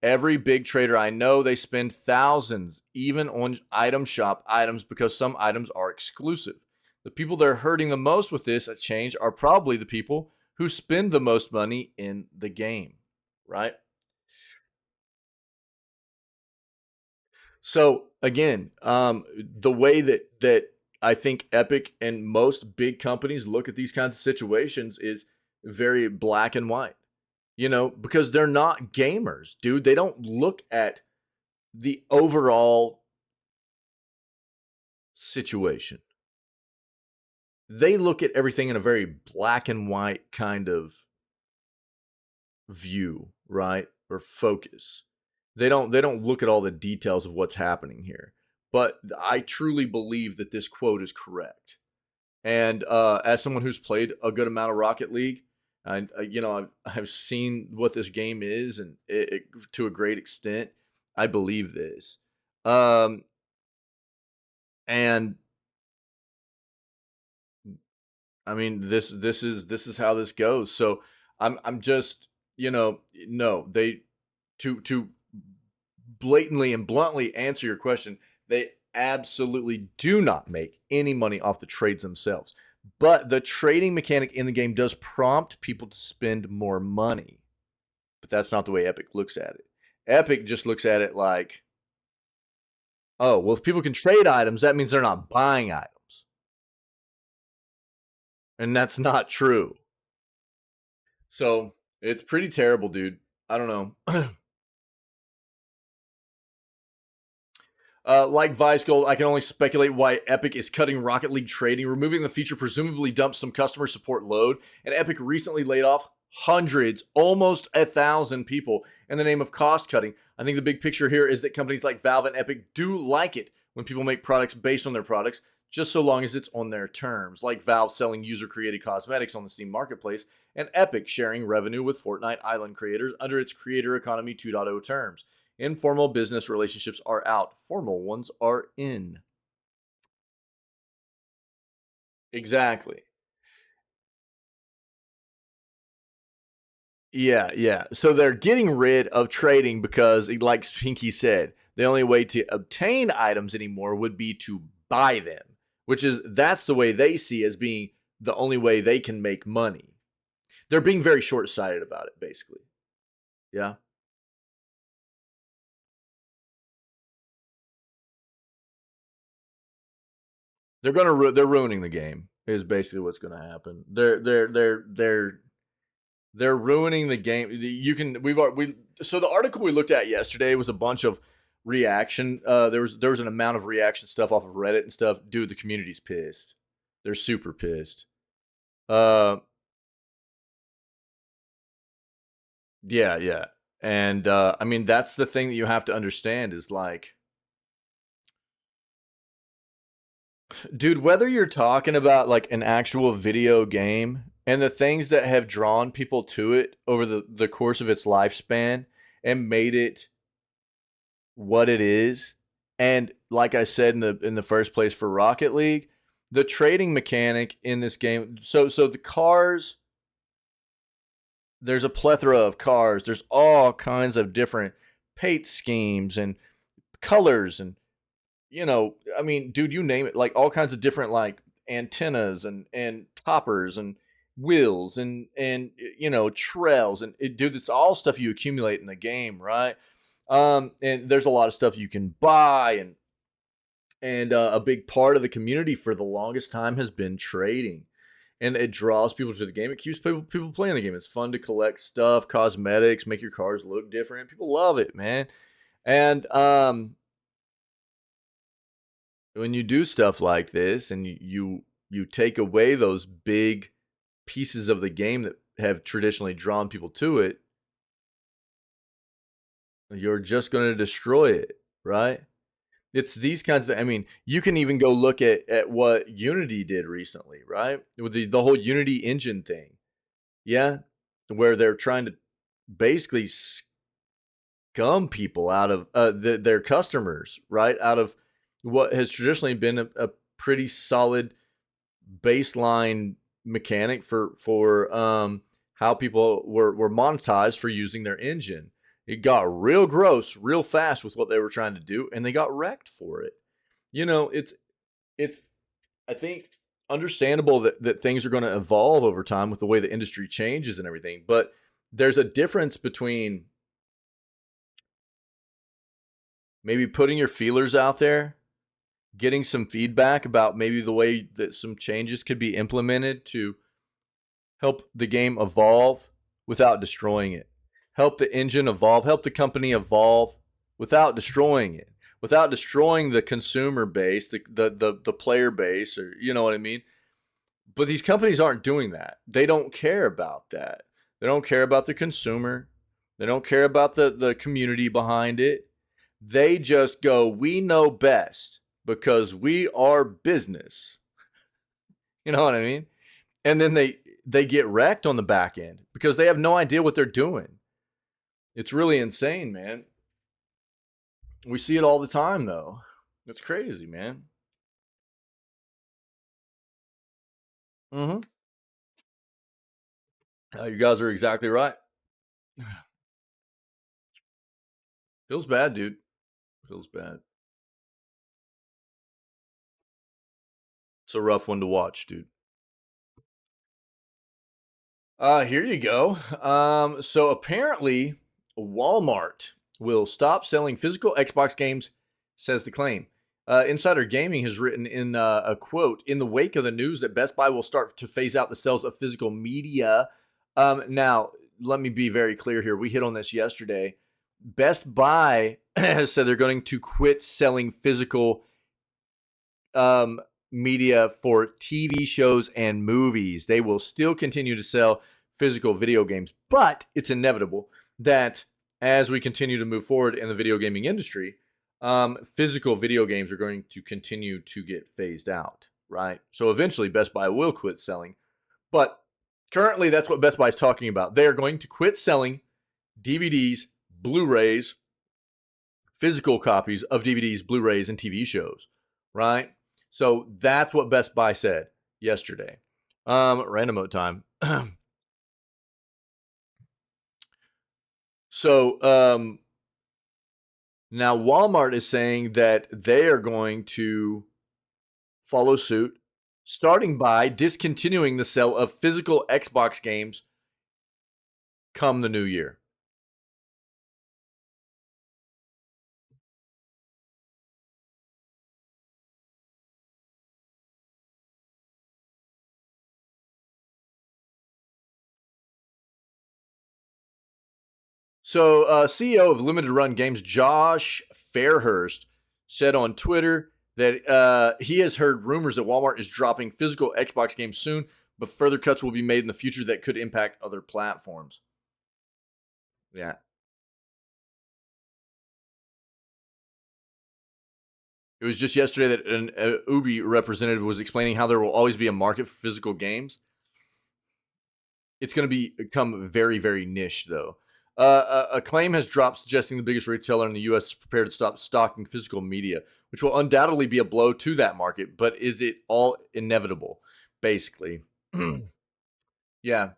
Every big trader I know, they spend thousands even on item shop items because some items are exclusive. The people that are hurting the most with this change are probably the people who spend the most money in the game, right? So again, the way that I think Epic and most big companies look at these kinds of situations is very black and white. Because they're not gamers, dude. They don't look at the overall situation. They look at everything in a very black and white kind of view, right? Or focus. They don't look at all the details of what's happening here. But I truly believe that this quote is correct. And as someone who's played a good amount of Rocket League, I've seen what this game is, and to a great extent, I believe this. And I mean, this is how this goes. So I'm just, no, they to blatantly and bluntly answer your question, they absolutely do not make any money off the trades themselves. But the trading mechanic in the game does prompt people to spend more money. But that's not the way Epic looks at it. Epic just looks at it like, Oh, well, if people can trade items, that means they're not buying items. And that's not true. So it's pretty terrible, dude. I don't know. Like Vice Gold, I can only speculate why Epic is cutting Rocket League trading. Removing the feature presumably dumps some customer support load, and Epic recently laid off hundreds, almost 1,000 people in the name of cost cutting. I think the big picture here is that companies like Valve and Epic do like it when people make products based on their products, just so long as it's on their terms, like Valve selling user-created cosmetics on the Steam Marketplace, and Epic sharing revenue with Fortnite Island creators under its Creator Economy 2.0 terms. Informal business relationships are out. Formal ones are in. Exactly. Yeah, yeah. So they're getting rid of trading because, like Pinky said, the only way to obtain items anymore would be to buy them, which is that's the way they see as being the only way they can make money. They're being very short-sighted about it, basically. Yeah. They're ruining the game. Is basically what's going to happen. They're ruining the game. You can we so the article we looked at yesterday was a bunch of reaction. There was an amount of reaction stuff off of Reddit and stuff. Dude, the community's pissed. They're super pissed. Uh, yeah, yeah, and I mean that's the thing that you have to understand is like, dude, whether you're talking about like an actual video game and the things that have drawn people to it over the course of its lifespan and made it what it is. And like I said in the first place for Rocket League, the trading mechanic in this game. So the cars, there's a plethora of cars. There's all kinds of different paint schemes and colors and I mean, dude, you name it, like all kinds of different like antennas and toppers and wheels and trails and dude, it's all stuff you accumulate in the game, right? And there's a lot of stuff you can buy and a big part of the community for the longest time has been trading, and it draws people to the game. It keeps people playing the game. It's fun to collect stuff, cosmetics, make your cars look different. People love it, man. And when you do stuff like this and you take away those big pieces of the game that have traditionally drawn people to it, you're just going to destroy it, right? It's these kinds of, I mean, you can even go look at what Unity did recently, right? With the whole Unity engine thing. Yeah, where they're trying to basically scum people out of their customers, right? Out of what has traditionally been a pretty solid baseline mechanic for how people were monetized for using their engine. It got real gross real fast with what they were trying to do, and they got wrecked for it. It's I think understandable that things are going to evolve over time with the way the industry changes and everything, but there's a difference between maybe putting your feelers out there, getting some feedback about maybe the way that some changes could be implemented to help the game evolve without destroying it. Help the engine evolve, help the company evolve without destroying it, without destroying the consumer base, the player base, or you know what I mean? But these companies aren't doing that. They don't care about that. They don't care about the consumer. They don't care about the community behind it. They just go, we know best because we are business. You know what I mean? And then they get wrecked on the back end because they have no idea what they're doing. It's really insane, man. We see it all the time, though. It's crazy, man. Mm-hmm. You guys are exactly right. Feels bad, dude. Feels bad. It's a rough one to watch, dude. Here you go. So apparently, Walmart will stop selling physical Xbox games says the claim. Insider Gaming has written in a quote, in the wake of the news that Best Buy will start to phase out the sales of physical media. Now, let me be very clear here. We hit on this yesterday. Best Buy has said they're going to quit selling physical media for TV shows and movies. They will still continue to sell physical video games, but it's inevitable that as we continue to move forward in the video gaming industry, physical video games are going to continue to get phased out, right? So eventually Best Buy will quit selling, but currently that's what Best Buy is talking about. They're going to quit selling DVDs, Blu-rays, physical copies of DVDs, Blu-rays, and TV shows, right? So that's what Best Buy said yesterday. Random mode time. So now Walmart is saying that they are going to follow suit, starting by discontinuing the sale of physical Xbox games come the new year. So, CEO of Limited Run Games, Josh Fairhurst, said on Twitter that he has heard rumors that Walmart is dropping physical Xbox games soon, but further cuts will be made in the future that could impact other platforms. Yeah. It was just yesterday that an Ubi representative was explaining how there will always be a market for physical games. It's going to become very, very niche, though. A claim has dropped suggesting the biggest retailer in the U.S. is prepared to stop stocking physical media, which will undoubtedly be a blow to that market. But is it all inevitable, basically? Yeah.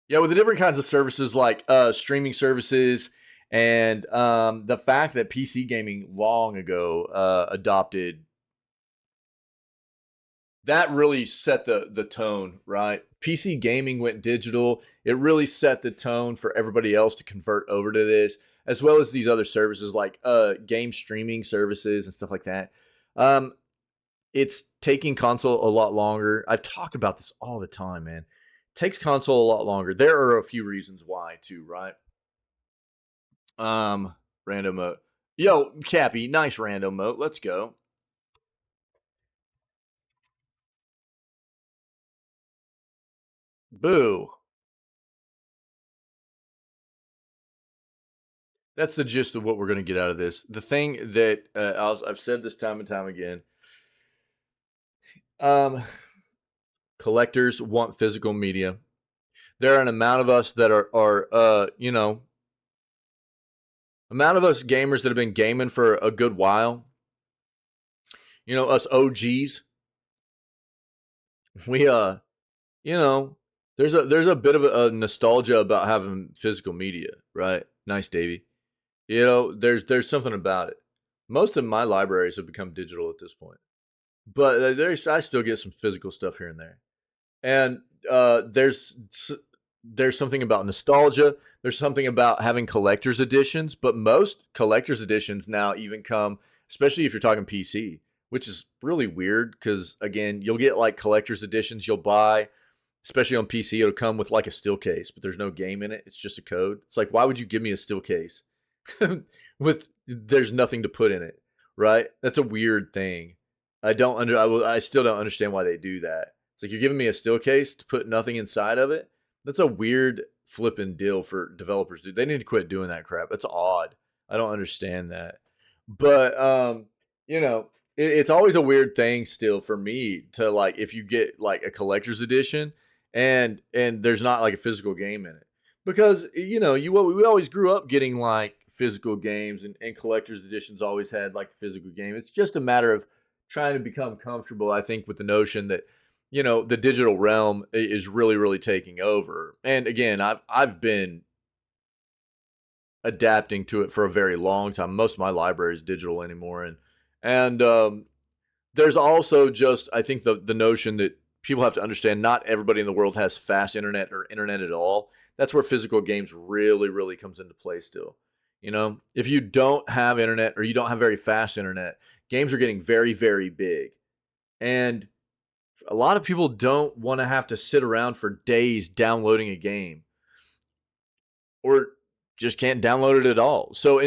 Yeah, with the different kinds of services like streaming services and the fact that PC gaming long ago adopted, that really set the tone, right? PC gaming went digital. It really set the tone for everybody else to convert over to this, as well as these other services like game streaming services and stuff like that. It's taking console a lot longer. I talk about this all the time, man. It takes console a lot longer. There are a few reasons why, too, right? Random mode. Yo, Cappy, nice random mode. Let's go. Boo. That's the gist of what we're going to get out of this. The thing that I've said this time and time again, collectors want physical media. There are an amount of us that are amount of us gamers that have been gaming for a good while. You know, us OGs. We there's a bit of a nostalgia about having physical media, right? Nice, Davey. You know, there's something about it. Most of my libraries have become digital at this point, but I still get some physical stuff here and there. And there's something about nostalgia. There's something about having collector's editions, but most collector's editions now even come, especially if you're talking PC, which is really weird because again, you'll get like collector's editions you'll buy, especially on PC. It'll come with like a still case, but there's no game in it. It's just a code. It's like, why would you give me a still case with there's nothing to put in it, right? That's a weird thing. I still don't understand why they do that. It's like you're giving me a still case to put nothing inside of it. That's a weird flipping deal for developers. Dude, they need to quit doing that crap. That's odd. I don't understand that. But it's always a weird thing still for me to like if you get like a collector's edition and there's not like a physical game in it. Because we always grew up getting like physical games and collector's editions always had like the physical game. It's just a matter of trying to become comfortable, I think, with the notion that the digital realm is really, really taking over. And again, I've been adapting to it for a very long time. Most of my library is digital anymore, and there's also just I think the notion that people have to understand not everybody in the world has fast internet or internet at all. That's where physical games really, really comes into play still. You know, if you don't have internet or you don't have very fast internet, games are getting very, very big. And a lot of people don't want to have to sit around for days downloading a game or just can't download it at all. So,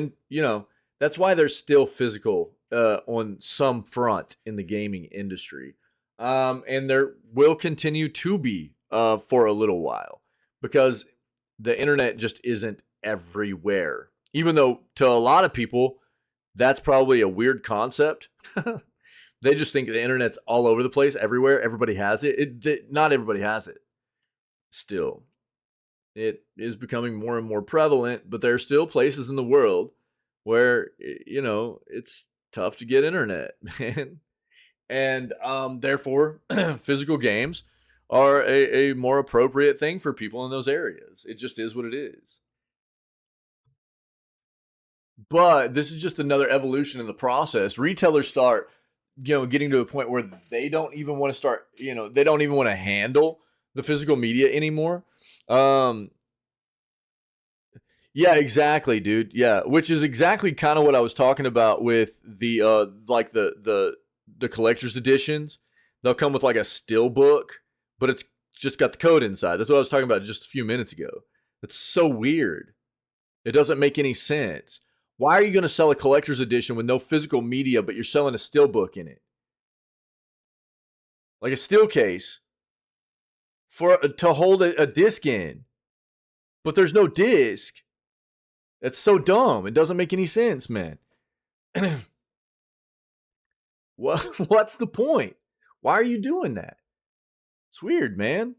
that's why there's still physical on some front in the gaming industry. And there will continue to be for a little while because the internet just isn't everywhere. Even though to a lot of people, that's probably a weird concept. They just think the internet's all over the place, everywhere. Everybody has it. Not everybody has it. Still, it is becoming more and more prevalent, but there are still places in the world where it's tough to get internet, man. And therefore, physical games are a more appropriate thing for people in those areas. It just is what it is. But this is just another evolution in the process. Retailers start, getting to a point where they don't even want to start, they don't even want to handle the physical media anymore. Yeah, exactly, dude. Yeah, which is exactly kind of what I was talking about with the like the collector's editions. They'll come with like a still book, but it's just got the code inside. That's what I was talking about just a few minutes ago. It's so weird. It doesn't make any sense. Why are you going to sell a collector's edition with no physical media, but you're selling a still book in it? Like a still case to hold a disc in, but there's no disc. It's so dumb. It doesn't make any sense, man. What's the point? Why are you doing that? It's weird, man.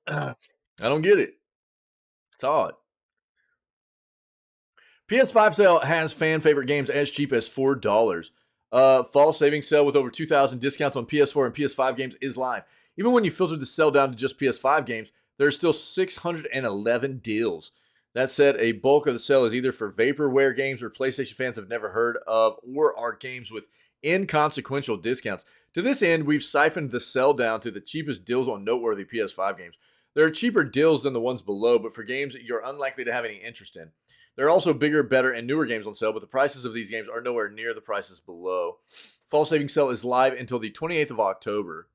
I don't get it. It's odd. PS5 sale has fan favorite games as cheap as $4. Fall savings sale with over 2,000 discounts on PS4 and PS5 games is live. Even when you filter the sale down to just PS5 games, there's still 611 deals. That said, a bulk of the sale is either for vaporware games or PlayStation fans have never heard of, or are games with inconsequential discounts. To this end, we've siphoned the sell down to the cheapest deals on noteworthy PS5 games. There are cheaper deals than the ones below, but for games that you're unlikely to have any interest in. There are also bigger, better, and newer games on sale, but the prices of these games are nowhere near the prices below. Fall savings sale is live until the 28th of October.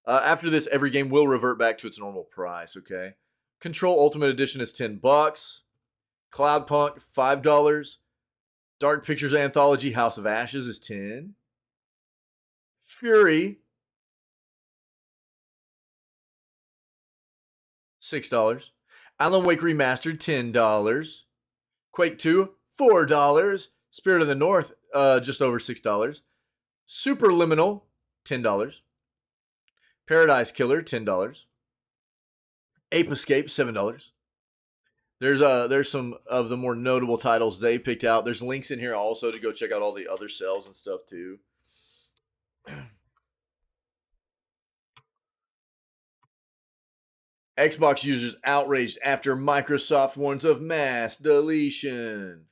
After this, every game will revert back to its normal price, okay? Control Ultimate Edition is $10. Cloudpunk, $5. Dark Pictures Anthology House of Ashes is $10. Fury, $6. Alan Wake Remastered, $10. Quake 2, $4. Spirit of the North, just over $6. Superliminal, $10. Paradise Killer, $10. Ape Escape, $7. There's some of the more notable titles they picked out. There's links in here also to go check out all the other sales and stuff too. Xbox users outraged after Microsoft warns of mass deletion.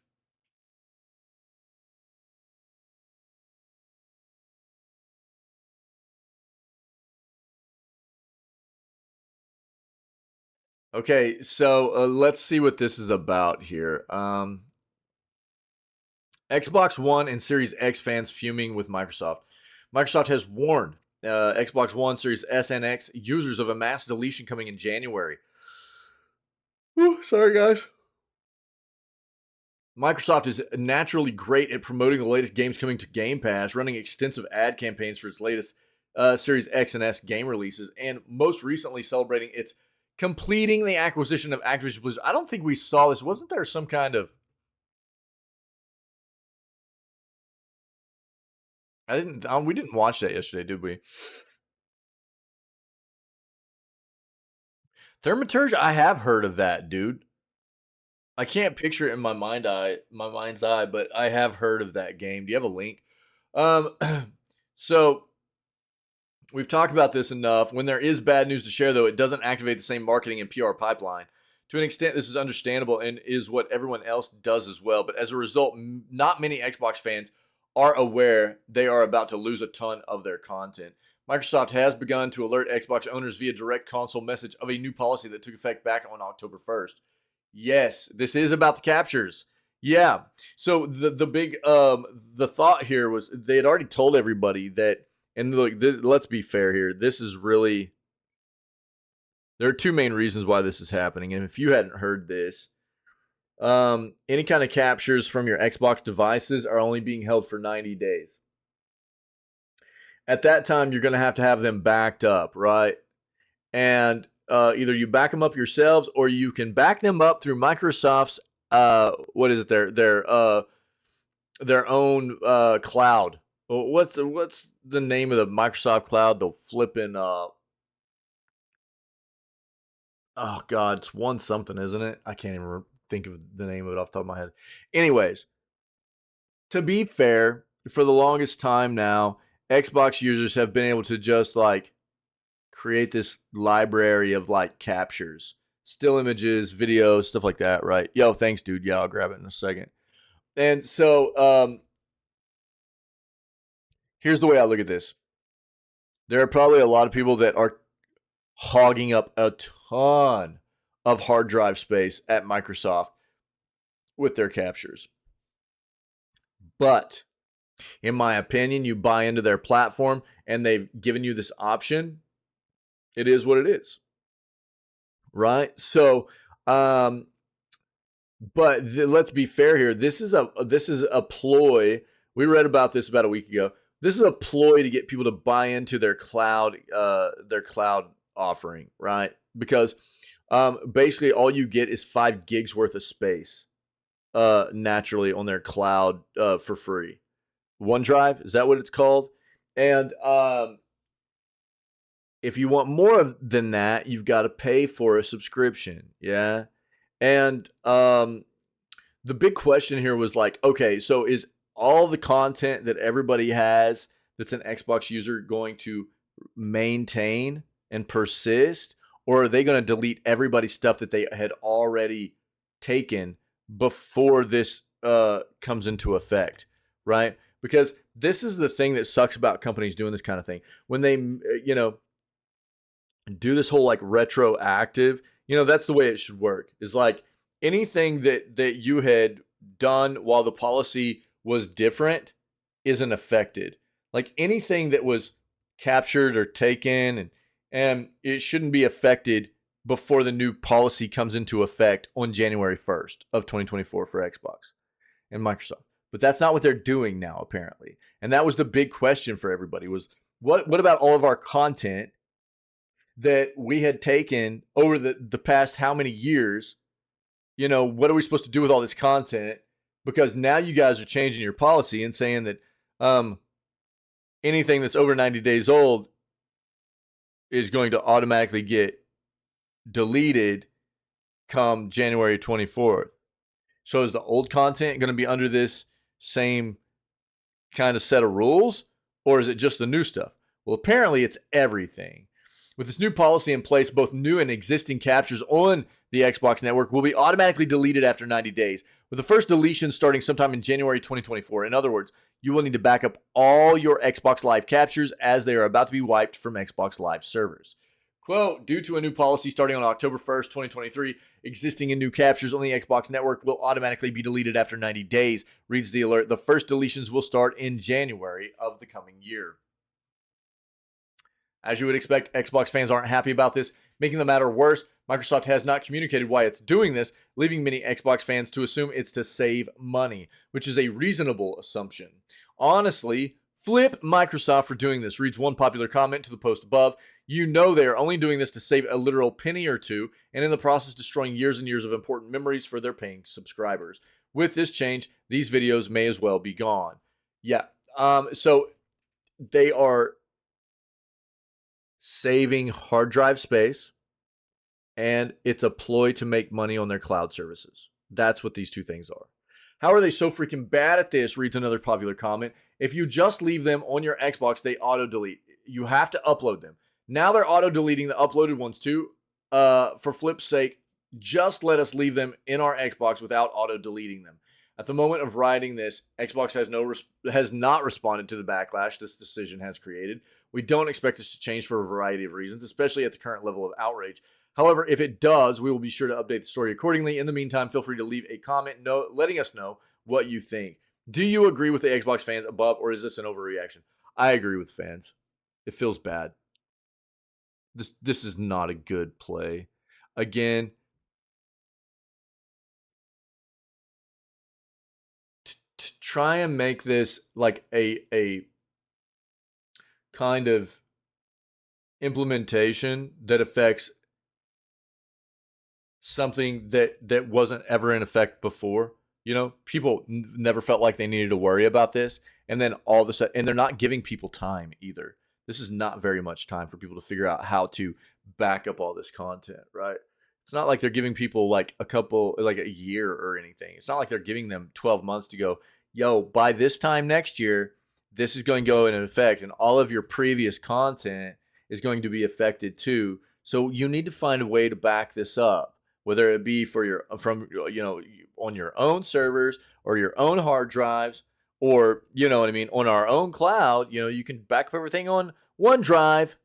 Okay, so let's see what this is about here. Xbox One and Series X fans fuming with Microsoft. Microsoft has warned Xbox One, Series S, and X users of a mass deletion coming in January. Ooh, sorry, guys. Microsoft is naturally great at promoting the latest games coming to Game Pass, running extensive ad campaigns for its latest Series X and S game releases, and most recently celebrating its completing the acquisition of Activision Blizzard. I don't think we saw this. Wasn't there some kind of... we didn't watch that yesterday, did we? Thaumaturge, I have heard of that, dude. I can't picture it in my mind's eye, but I have heard of that game. Do you have a link? So we've talked about this enough. When there is bad news to share, though, it doesn't activate the same marketing and PR pipeline. To an extent, this is understandable and is what everyone else does as well. But as a result, not many Xbox fans are aware they are about to lose a ton of their content. Microsoft has begun to alert Xbox owners via direct console message of a new policy that took effect back on October 1st. Yes, this is about the captures. Yeah. So the big the thought here was they had already told everybody that, and look, this, let's be fair here. This is really, there are two main reasons why this is happening. And if you hadn't heard this, any kind of captures from your Xbox devices are only being held for 90 days. At that time, you're going to have them backed up, right? And either you back them up yourselves, or you can back them up through Microsoft's what is it? Their own cloud. What's the name of the Microsoft cloud? The flipping oh god, it's one something, isn't it? I can't even think of the name of it off the top of my head. Anyways, to be fair, for the longest time now, Xbox users have been able to just like create this library of like captures, still images, videos, stuff like that, right? Yo, thanks, dude. Yeah, I'll grab it in a second. And so here's the way I look at this. There are probably a lot of people that are hogging up a ton of hard drive space at Microsoft with their captures. But in my opinion, you buy into their platform and they've given you this option. It is what it is. Right? So, but let's be fair here. This is a ploy. We read about this about a week ago. This is a ploy to get people to buy into their cloud offering, right? Because basically all you get is 5 gigs worth of space naturally on their cloud for free. OneDrive, is that what it's called? And if you want more than that, you've got to pay for a subscription, yeah? And the big question here was like, okay, so is all the content that everybody has that's an Xbox user going to maintain and persist, or are they going to delete everybody's stuff that they had already taken before this comes into effect, right? Because this is the thing that sucks about companies doing this kind of thing. When they, do this whole like retroactive, that's the way it should work. Is like anything that you had done while the policy was different isn't affected. Like anything that was captured or taken, and it shouldn't be affected before the new policy comes into effect on January 1st of 2024 for Xbox and Microsoft. But that's not what they're doing now, apparently. And that was the big question for everybody was, what about all of our content that we had taken over the past how many years? What are we supposed to do with all this content? Because now you guys are changing your policy and saying that anything that's over 90 days old is going to automatically get deleted come January 24th. So is the old content going to be under this same kind of set of rules, or is it just the new stuff? Well, apparently it's everything. With this new policy in place, both new and existing captures on the Xbox network will be automatically deleted after 90 days, with the first deletion starting sometime in January 2024. In other words, you will need to back up all your Xbox Live captures as they are about to be wiped from Xbox Live servers. Quote, due to a new policy starting on October 1st, 2023, existing and new captures on the Xbox network will automatically be deleted after 90 days, reads the alert. The first deletions will start in January of the coming year. As you would expect, Xbox fans aren't happy about this. Making the matter worse, Microsoft has not communicated why it's doing this, leaving many Xbox fans to assume it's to save money, which is a reasonable assumption. Honestly, flip Microsoft for doing this, reads one popular comment to the post above. They are only doing this to save a literal penny or two, and in the process destroying years and years of important memories for their paying subscribers. With this change, these videos may as well be gone. Yeah, so they are saving hard drive space, and it's a ploy to make money on their cloud services. That's what these two things are. How are they so freaking bad at this? Reads another popular comment. If you just leave them on your Xbox, they auto-delete. You have to upload them. Now they're auto-deleting the uploaded ones too. For flip's sake, just let us leave them in our Xbox without auto-deleting them. At the moment of writing this, Xbox has not responded to the backlash this decision has created. We don't expect this to change for a variety of reasons, especially at the current level of outrage. However, if it does, we will be sure to update the story accordingly. In the meantime, feel free to leave a comment letting us know what you think. Do you agree with the Xbox fans above, or is this an overreaction? I agree with fans. It feels bad. This is not a good play. Again, to try and make this like a kind of implementation that affects something that wasn't ever in effect before. You know, people never felt like they needed to worry about this, and then all of a sudden, and they're not giving people time either. This is not very much time for people to figure out how to back up all this content, right? It's not like they're giving people like a year or anything. It's not like they're giving them 12 months to go, yo, by this time next year, this is going to go into effect, and all of your previous content is going to be affected too. So you need to find a way to back this up, whether it be on your own servers or your own hard drives, or on our own cloud. You can back up everything on OneDrive,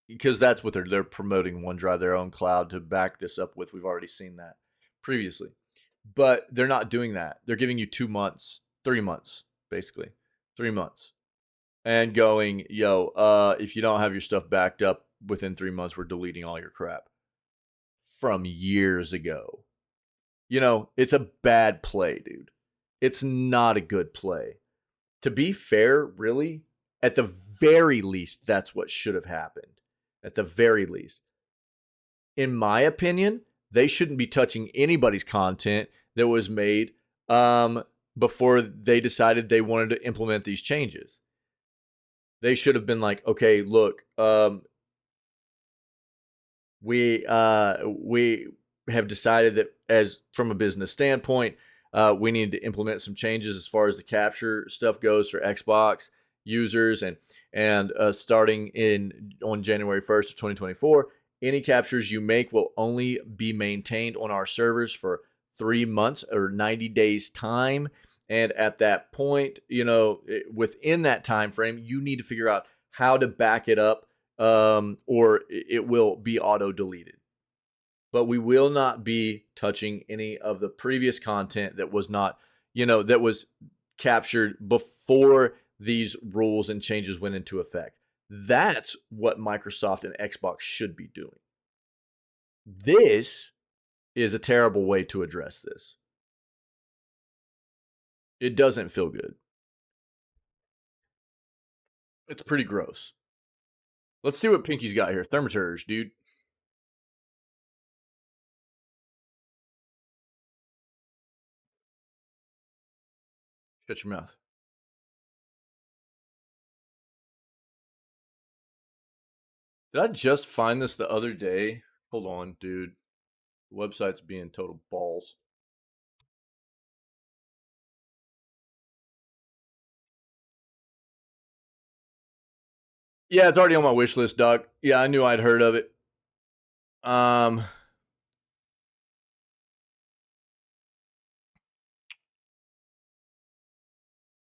because that's what they're promoting, OneDrive, their own cloud, to back this up with. We've already seen that previously, but they're not doing that. They're giving you 2 months, 3 months, basically 3 months, and going, if you don't have your stuff backed up within 3 months, we're deleting all your crap from years ago. It's a bad play, dude. It's not a good play. To be fair, really, at the very least, that's what should have happened. At the very least. In my opinion, they shouldn't be touching anybody's content that was made before they decided they wanted to implement these changes. They should have been like, okay, look, we have decided that, as from a business standpoint, we need to implement some changes as far as the capture stuff goes for Xbox users, and starting on January 1st of 2024, any captures you make will only be maintained on our servers for 3 months or 90 days time. And at that point, within that time frame, you need to figure out how to back it up, or it will be auto deleted. But we will not be touching any of the previous content that was not, that was captured before these rules and changes went into effect. That's what Microsoft and Xbox should be doing. This is a terrible way to address this. It doesn't feel good. It's pretty gross. Let's see what Pinky's got here. Thermaturge, dude. Shut your mouth. Did I just find this the other day? Hold on, dude. The website's being total balls. Yeah, it's already on my wish list, Doc. Yeah, I knew I'd heard of it.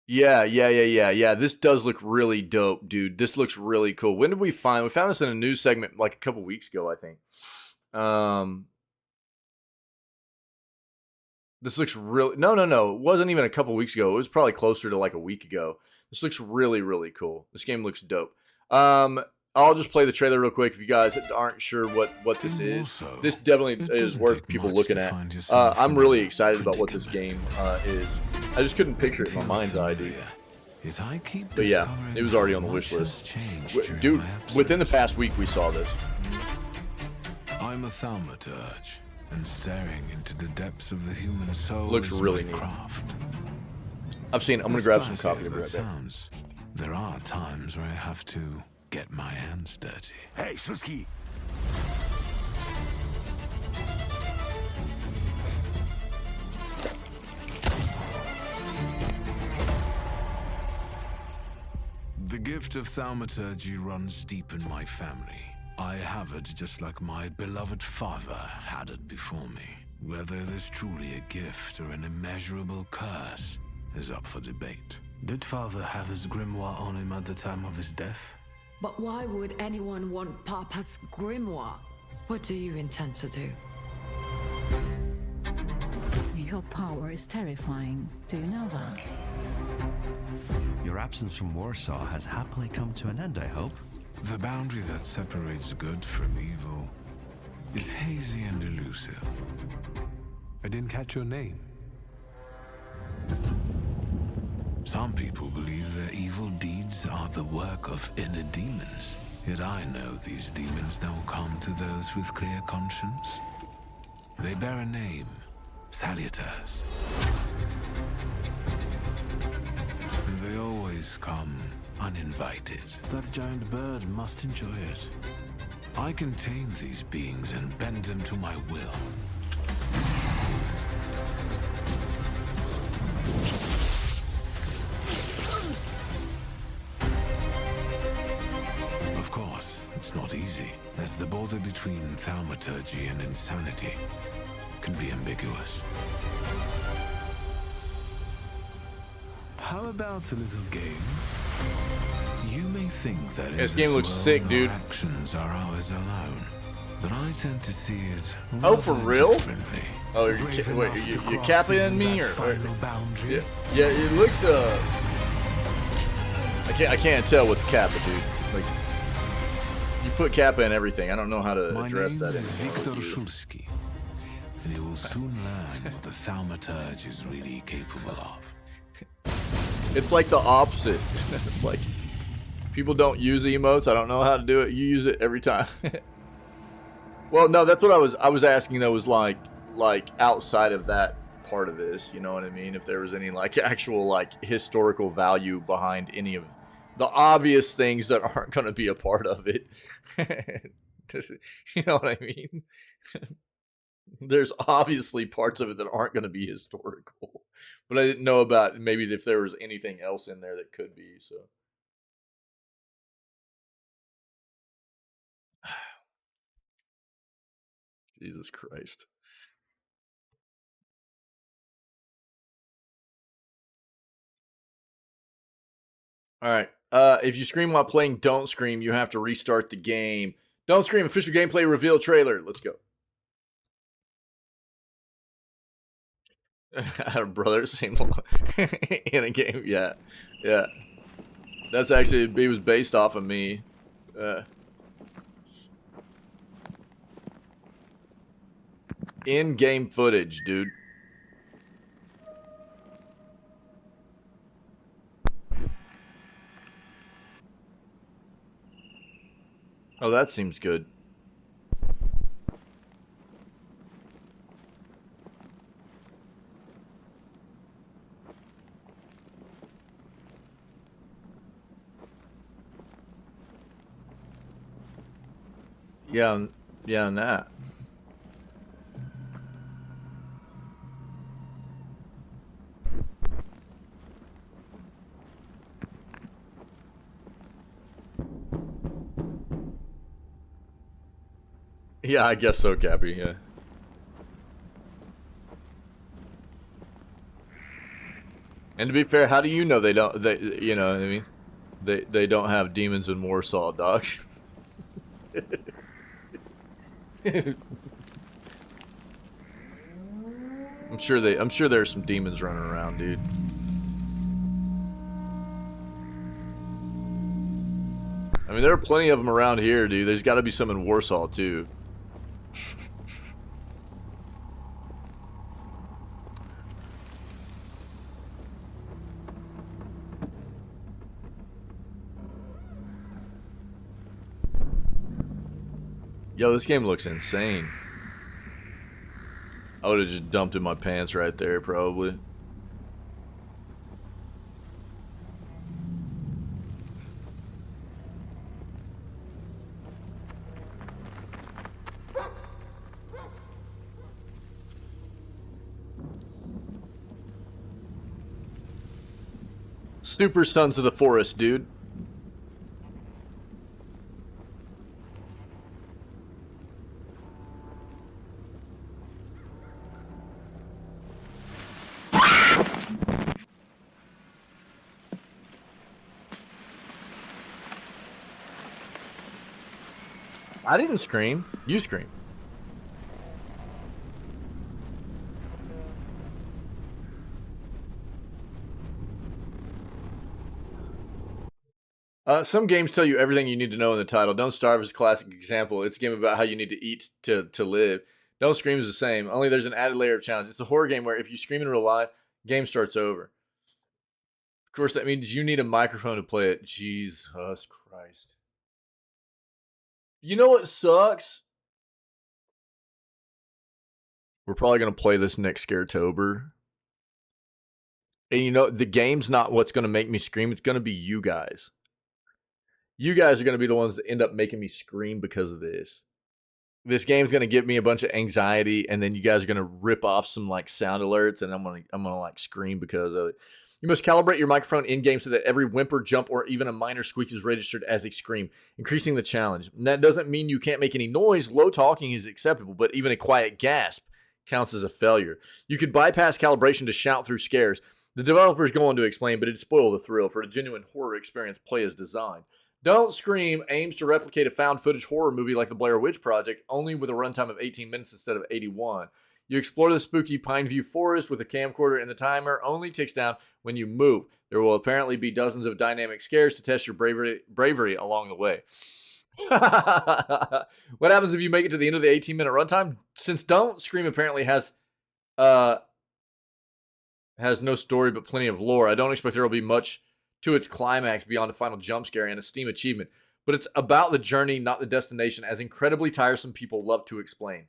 Yeah. This does look really dope, dude. This looks really cool. When did we find? We found this in a news segment like a couple weeks ago, I think. This looks really... No. It wasn't even a couple weeks ago. It was probably closer to like a week ago. This looks really, really cool. This game looks dope. I'll just play the trailer real quick if you guys aren't sure what this is. This definitely is worth people looking at. I'm really excited about what this game is. I just couldn't picture it in my mind's eye, dude. But yeah, it was already on the wish list. Dude, within the past week we saw this. I'm a thaumaturge, and staring into the depths of the human soul looks really neat. I've seen it. I'm gonna grab some coffee to be right back. There are times where I have to get my hands dirty. Hey, Suski! The gift of thaumaturgy runs deep in my family. I have it just like my beloved father had it before me. Whether it is truly a gift or an immeasurable curse is up for debate. Did Father have his grimoire on him at the time of his death? But why would anyone want Papa's grimoire? What do you intend to do? Your power is terrifying. Do you know that? Your absence from Warsaw has happily come to an end, I hope. The boundary that separates good from evil is hazy and elusive. I didn't catch your name. Some people believe their evil deeds are the work of inner demons. Yet I know these demons don't come to those with clear conscience. They bear a name, Salutars. And they always come uninvited. That giant bird must enjoy it. I can tame these beings and bend them to my will. Of course, it's not easy, as the border between thaumaturgy and insanity can be ambiguous. How about a little game? You may think that in This game looks world sick, our dude. actions are ours alone, but I tend to see it Oh, for rather real? differently. Oh, you're, Brave wait, enough to you're cross capping even me, that or final boundary? yeah, yeah, it looks I can't tell with the kappa, dude. Like, you put kappa in everything. I don't know how to My address name that is anymore Victor with you. Shulsky, and you will soon learn what the thaumaturge is really capable of. It's like the opposite. It's like people don't use emotes. I don't know how to do it. You use it every time. Well, no, that's what I was asking though, was like outside of that part of this, you know what I mean? If there was any like actual like historical value behind any of the obvious things that aren't going to be a part of it. You know what I mean? There's obviously parts of it that aren't going to be historical, but I didn't know about maybe if there was anything else in there that could be. So Jesus Christ. All right. If you scream while playing Don't Scream, you have to restart the game. Don't Scream official gameplay reveal trailer. Let's go. I had a brother sing in a game. Yeah. Yeah. That's actually, it was based off of me. In-game footage, dude. Oh, that seems good. Yeah, yeah, on that. Yeah, I guess so, Cappy, yeah. And to be fair, how do you know they don't, you know what I mean? They don't have demons in Warsaw, dog. I'm sure there's some demons running around, dude. I mean, there are plenty of them around here, dude. There's got to be some in Warsaw, too. Yo, this game looks insane. I would have just dumped in my pants right there, probably. Super Sons of the Forest, dude. I didn't scream. You scream. Some games tell you everything you need to know in the title. Don't Starve is a classic example. It's a game about how you need to eat to live. Don't Scream is the same. Only there's an added layer of challenge. It's a horror game where if you scream in real life, game starts over. Of course, that means you need a microphone to play it. Jesus Christ. You know what sucks? We're probably going to play this next Scaretober. And you know, the game's not what's going to make me scream. It's going to be you guys. You guys are going to be the ones that end up making me scream because of this. This game's going to give me a bunch of anxiety, and then you guys are going to rip off some like sound alerts, and I'm going to like scream because of it. You must calibrate your microphone in-game so that every whimper, jump, or even a minor squeak is registered as a scream, increasing the challenge. And that doesn't mean you can't make any noise. Low talking is acceptable, but even a quiet gasp counts as a failure. You could bypass calibration to shout through scares. The developers go on to explain, but it'd spoil the thrill. For a genuine horror experience, play as designed. Don't Scream aims to replicate a found footage horror movie like the Blair Witch Project, only with a runtime of 18 minutes instead of 81. You explore the spooky Pineview Forest with a camcorder, and the timer only ticks down when you move. There will apparently be dozens of dynamic scares to test your bravery along the way. What happens if you make it to the end of the 18-minute runtime? Since Don't Scream apparently has no story but plenty of lore, I don't expect there will be much to its climax beyond a final jump scare and a Steam achievement. But it's about the journey, not the destination, as incredibly tiresome people love to explain.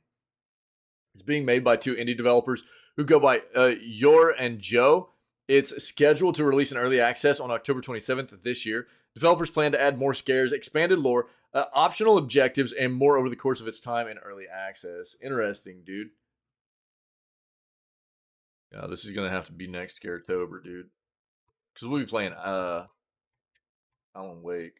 It's being made by two indie developers who go by Yor and Joe. It's scheduled to release in early access on October 27th of this year. Developers plan to add more scares, expanded lore, optional objectives, and more over the course of its time in early access. Interesting, dude. Yeah, this is going to have to be next Scaretober, dude. Because we'll be playing Alan Wake.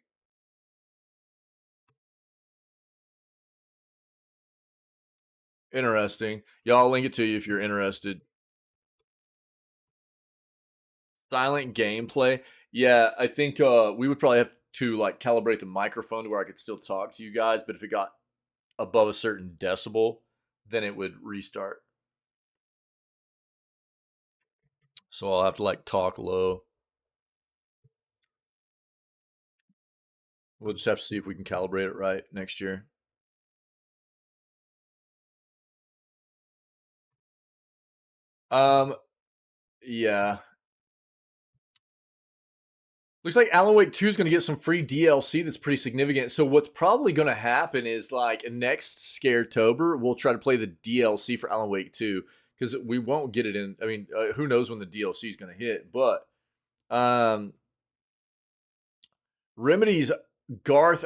Interesting. Yeah, I'll link it to you if you're interested. Silent gameplay. Yeah, I think we would probably have to like calibrate the microphone to where I could still talk to you guys, but if it got above a certain decibel, then it would restart. So I'll have to like talk low. We'll just have to see if we can calibrate it right next year. Yeah. Looks like Alan Wake 2 is going to get some free DLC that's pretty significant. So what's probably going to happen is like next Scaretober, we'll try to play the DLC for Alan Wake 2 because we won't get it in. I mean, who knows when the DLC is going to hit, but Remedy's Garth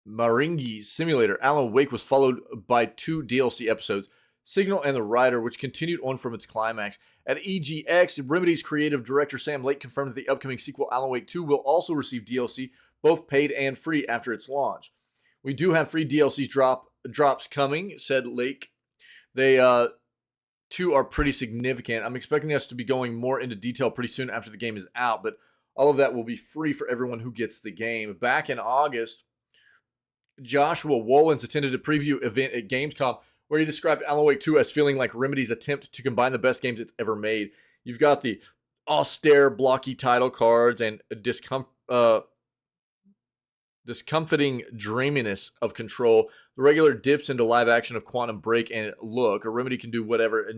Marenghi's Simulator, Alan Wake, was followed by 2 DLC episodes, Signal and The Rider, which continued on from its climax. At EGX, Remedy's creative director Sam Lake confirmed that the upcoming sequel, Alan Wake 2, will also receive DLC, both paid and free, after its launch. We do have free DLC drops coming, said Lake. They, too, are pretty significant. I'm expecting us to be going more into detail pretty soon after the game is out, but all of that will be free for everyone who gets the game. Back in August, Joshua Wolins attended a preview event at Gamescom where he described Alan Wake 2 as feeling like Remedy's attempt to combine the best games it's ever made. You've got the austere, blocky title cards and discomforting dreaminess of Control, the regular dips into live action of Quantum Break and Look. A Remedy can do whatever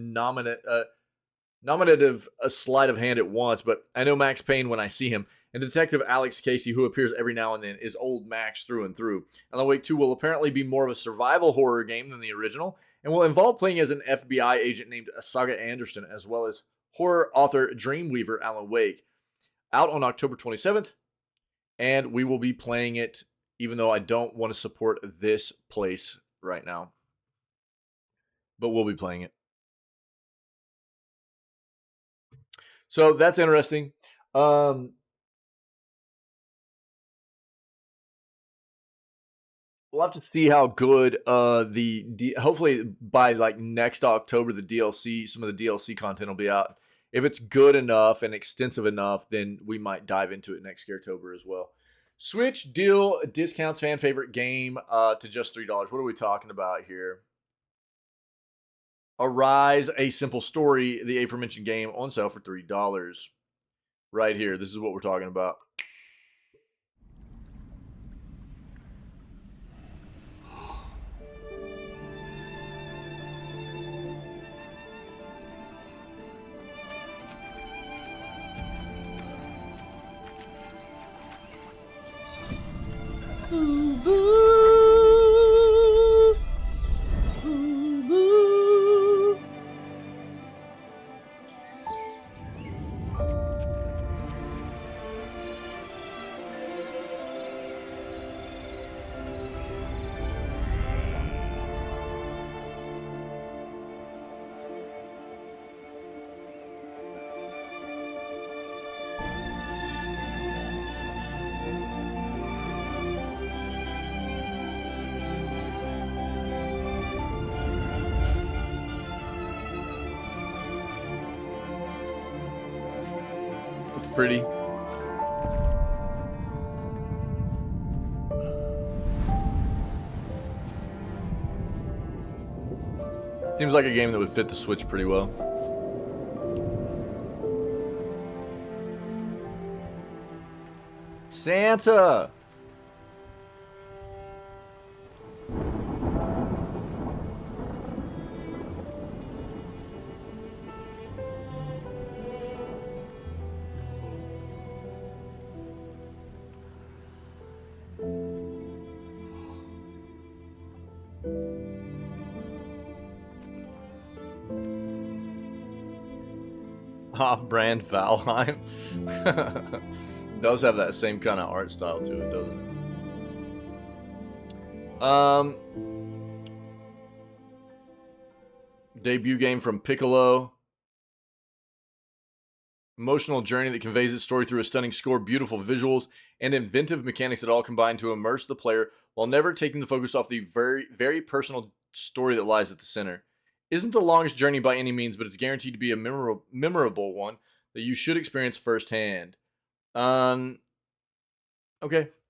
nominative a sleight of hand at once, but I know Max Payne when I see him. And Detective Alex Casey, who appears every now and then, is old Max through and through. Alan Wake 2 will apparently be more of a survival horror game than the original, and will involve playing as an FBI agent named Saga Anderson, as well as horror author Dreamweaver Alan Wake. Out on October 27th, and we will be playing it, even though I don't want to support this place right now. But we'll be playing it. So that's interesting. We'll have to see how good hopefully by like next October some of the DLC content will be out. If it's good enough and extensive enough, then we might dive into it next Scaretober as well. Switch deal discounts fan favorite game to just $3. What are we talking about here? Arise, a simple story, the aforementioned game on sale for $3. Right here. This is what we're talking about. It's pretty. Seems like a game that would fit the Switch pretty well. Santa! Off-brand Valheim. Does have that same kind of art style to it, doesn't it? Debut game from Piccolo. Emotional journey that conveys its story through a stunning score, beautiful visuals, and inventive mechanics that all combine to immerse the player while never taking the focus off the very, very personal story that lies at the center. Isn't the longest journey by any means, but it's guaranteed to be a memorable one that you should experience firsthand. Okay,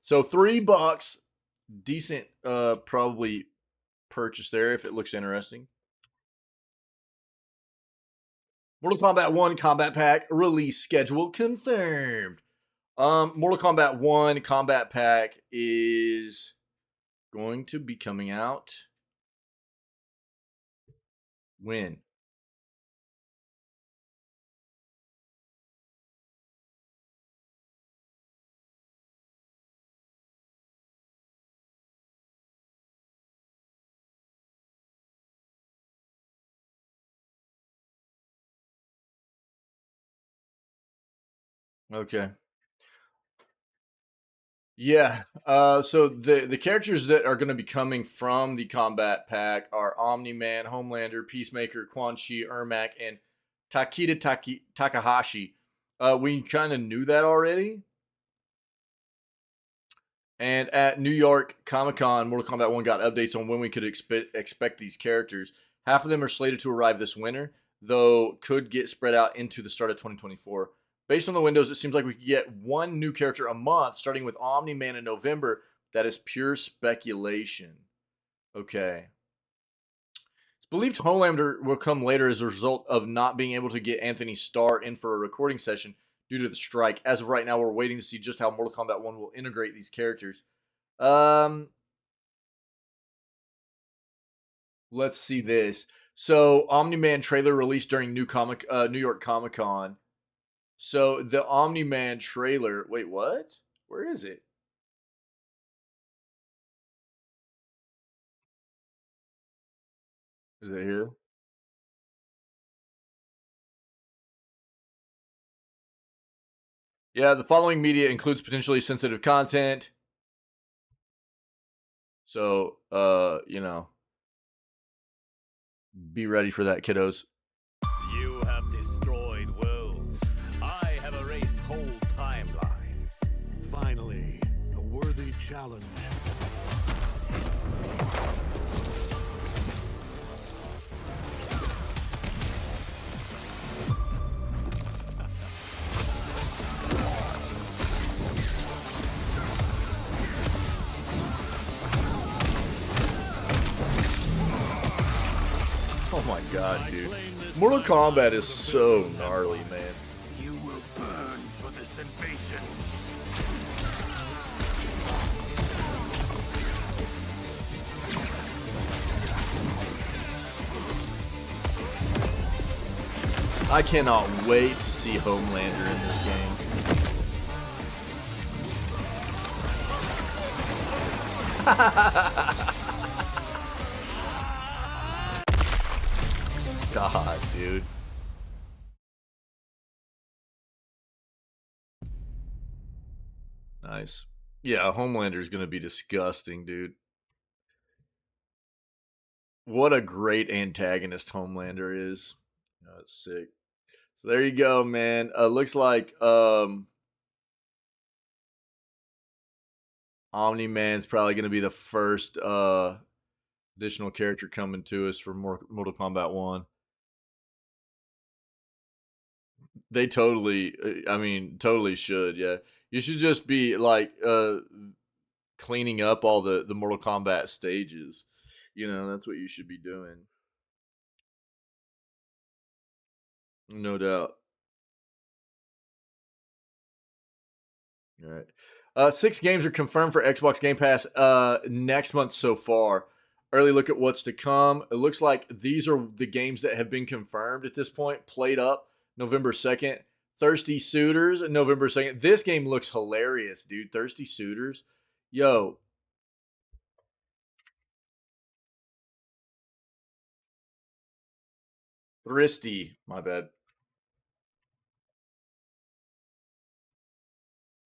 so $3, decent, probably purchase there if it looks interesting. Mortal Kombat 1 Combat Pack release schedule confirmed. Mortal Kombat 1 Combat Pack is going to be coming out when? Okay. Yeah. So the characters that are going to be coming from the combat pack are Omni-Man, Homelander, Peacemaker, Quan Chi, Ermac, and Takahashi. We kind of knew that already. And at New York Comic-Con, Mortal Kombat 1 got updates on when we could expect these characters. Half of them are slated to arrive this winter, though could get spread out into the start of 2024. Based on the windows, it seems like we could get one new character a month, starting with Omni-Man in November. That is pure speculation. Okay. It's believed Homelander will come later as a result of not being able to get Anthony Starr in for a recording session due to the strike. As of right now, we're waiting to see just how Mortal Kombat 1 will integrate these characters. Let's see this. So, Omni-Man trailer released during New York Comic-Con. So, the Omni-Man trailer... Wait, what? Where is it? Is it here? Yeah, the following media includes potentially sensitive content. So, you know, be ready for that, kiddos. You have destroyed worlds. I have erased whole timelines. Finally, a worthy challenge. my god, dude. Mortal Kombat is so gnarly, man. You will burn for this invasion. I cannot wait to see Homelander in this game. God, dude. Nice. Yeah, Homelander is going to be disgusting, dude. What a great antagonist Homelander is. Oh, that's sick. So there you go, man. Looks like Omni-Man's probably going to be the first additional character coming to us for Mortal Kombat 1. They totally, I mean, totally should, yeah. You should just be, like, cleaning up all the Mortal Kombat stages. You know, that's what you should be doing. No doubt. All right. 6 games are confirmed for Xbox Game Pass next month so far. Early look at what's to come. It looks like these are the games that have been confirmed at this point. Played Up, November 2nd. Thirsty Suitors, November 2nd. This game looks hilarious, dude. Thirsty Suitors. Yo. Thirsty. My bad.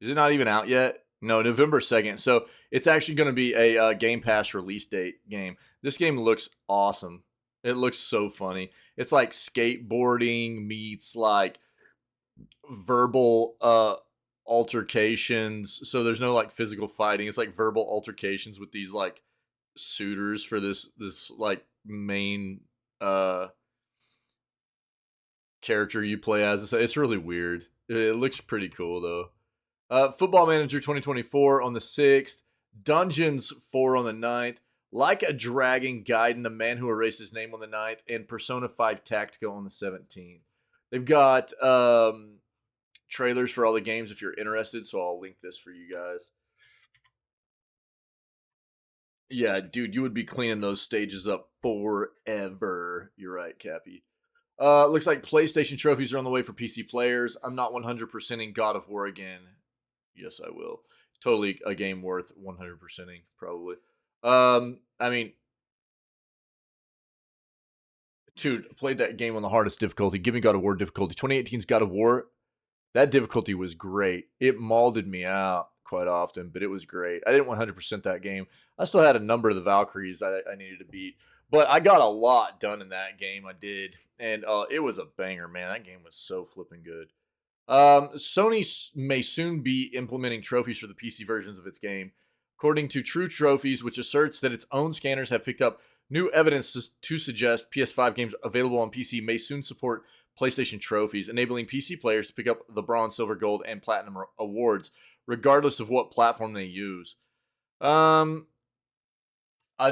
Is it not even out yet? No, November 2nd. So it's actually going to be a Game Pass release date game. This game looks awesome. It looks so funny. It's like skateboarding meets like verbal altercations. So there's no like physical fighting. It's like verbal altercations with these like suitors for this like main character you play as. It's really weird. It looks pretty cool though. Football Manager 2024 on the 6th. Dungeons 4 on the 9th. Like a Dragon, Gaiden, The Man Who Erased His Name on the 9th. And Persona 5 Tactical on the 17th. They've got trailers for all the games if you're interested, so I'll link this for you guys. Yeah, dude, you would be cleaning those stages up forever. You're right, Cappy. Looks like PlayStation trophies are on the way for PC players. I'm not 100%ing God of War again. Yes, I will. Totally a game worth 100%ing, probably. I mean, dude, played that game on the hardest difficulty. Give me God of War difficulty. 2018's God of War, that difficulty was great. It mauled me out quite often, but it was great. I didn't 100% that game. I still had a number of the Valkyries I needed to beat, but I got a lot done in that game. I did, and it was a banger, man. That game was so flipping good. Sony may soon be implementing trophies for the PC versions of its game, according to True Trophies, which asserts that its own scanners have picked up new evidence to suggest PS5 games available on PC may soon support PlayStation trophies, enabling PC players to pick up the bronze, silver, gold, and platinum awards, regardless of what platform they use. A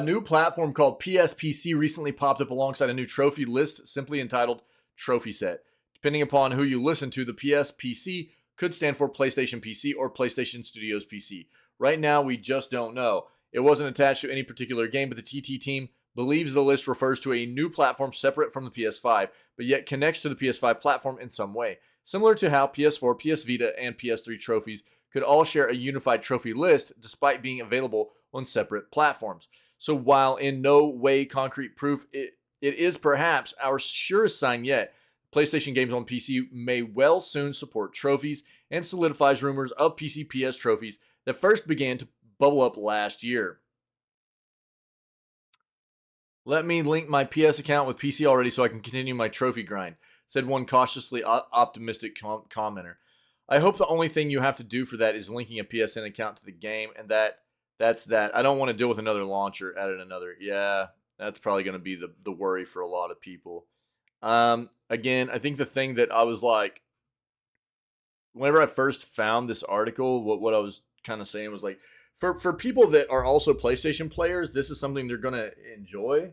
new platform called PSPC recently popped up alongside a new trophy list simply entitled Trophy Set. Depending upon who you listen to, the PSPC could stand for PlayStation PC or PlayStation Studios PC. Right now, we just don't know. It wasn't attached to any particular game, but the TT team believes the list refers to a new platform separate from the PS5, but yet connects to the PS5 platform in some way. Similar to how PS4, PS Vita, and PS3 trophies could all share a unified trophy list despite being available on separate platforms. So while in no way concrete proof, it is perhaps our surest sign yet, PlayStation games on PC may well soon support trophies and solidifies rumors of PC PS trophies that first began to bubble up last year. Let me link my PS account with PC already so I can continue my trophy grind, said one cautiously optimistic commenter. I hope the only thing you have to do for that is linking a PSN account to the game, and that's that. I don't want to deal with another launcher, added another. Yeah, that's probably going to be the worry for a lot of people. Again, I think the thing that I was like, whenever I first found this article, what I was kind of saying was like, for people that are also PlayStation players, this is something they're going to enjoy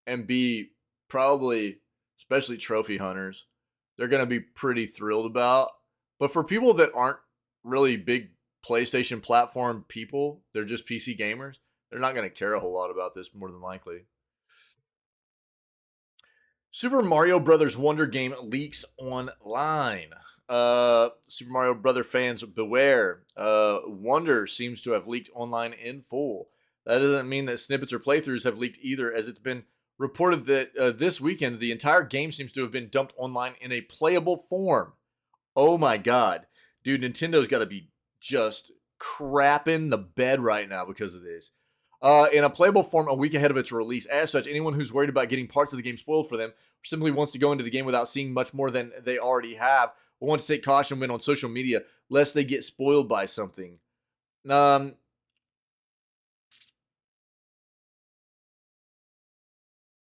and be probably, especially trophy hunters, they're going to be pretty thrilled about. But for people that aren't really big PlayStation platform people, they're just PC gamers, they're not going to care a whole lot about this more than likely. Super Mario Brothers Wonder game leaks online. Super Mario Brother fans beware. Wonder seems to have leaked online in full. That doesn't mean that snippets or playthroughs have leaked either, as it's been reported that this weekend the entire game seems to have been dumped online in a playable form. Oh my god. Dude, Nintendo's got to be just crapping the bed right now because of this. In a playable form a week ahead of its release. As such, anyone who's worried about getting parts of the game spoiled for them, or simply wants to go into the game without seeing much more than they already have, will want to take caution when on social media, lest they get spoiled by something.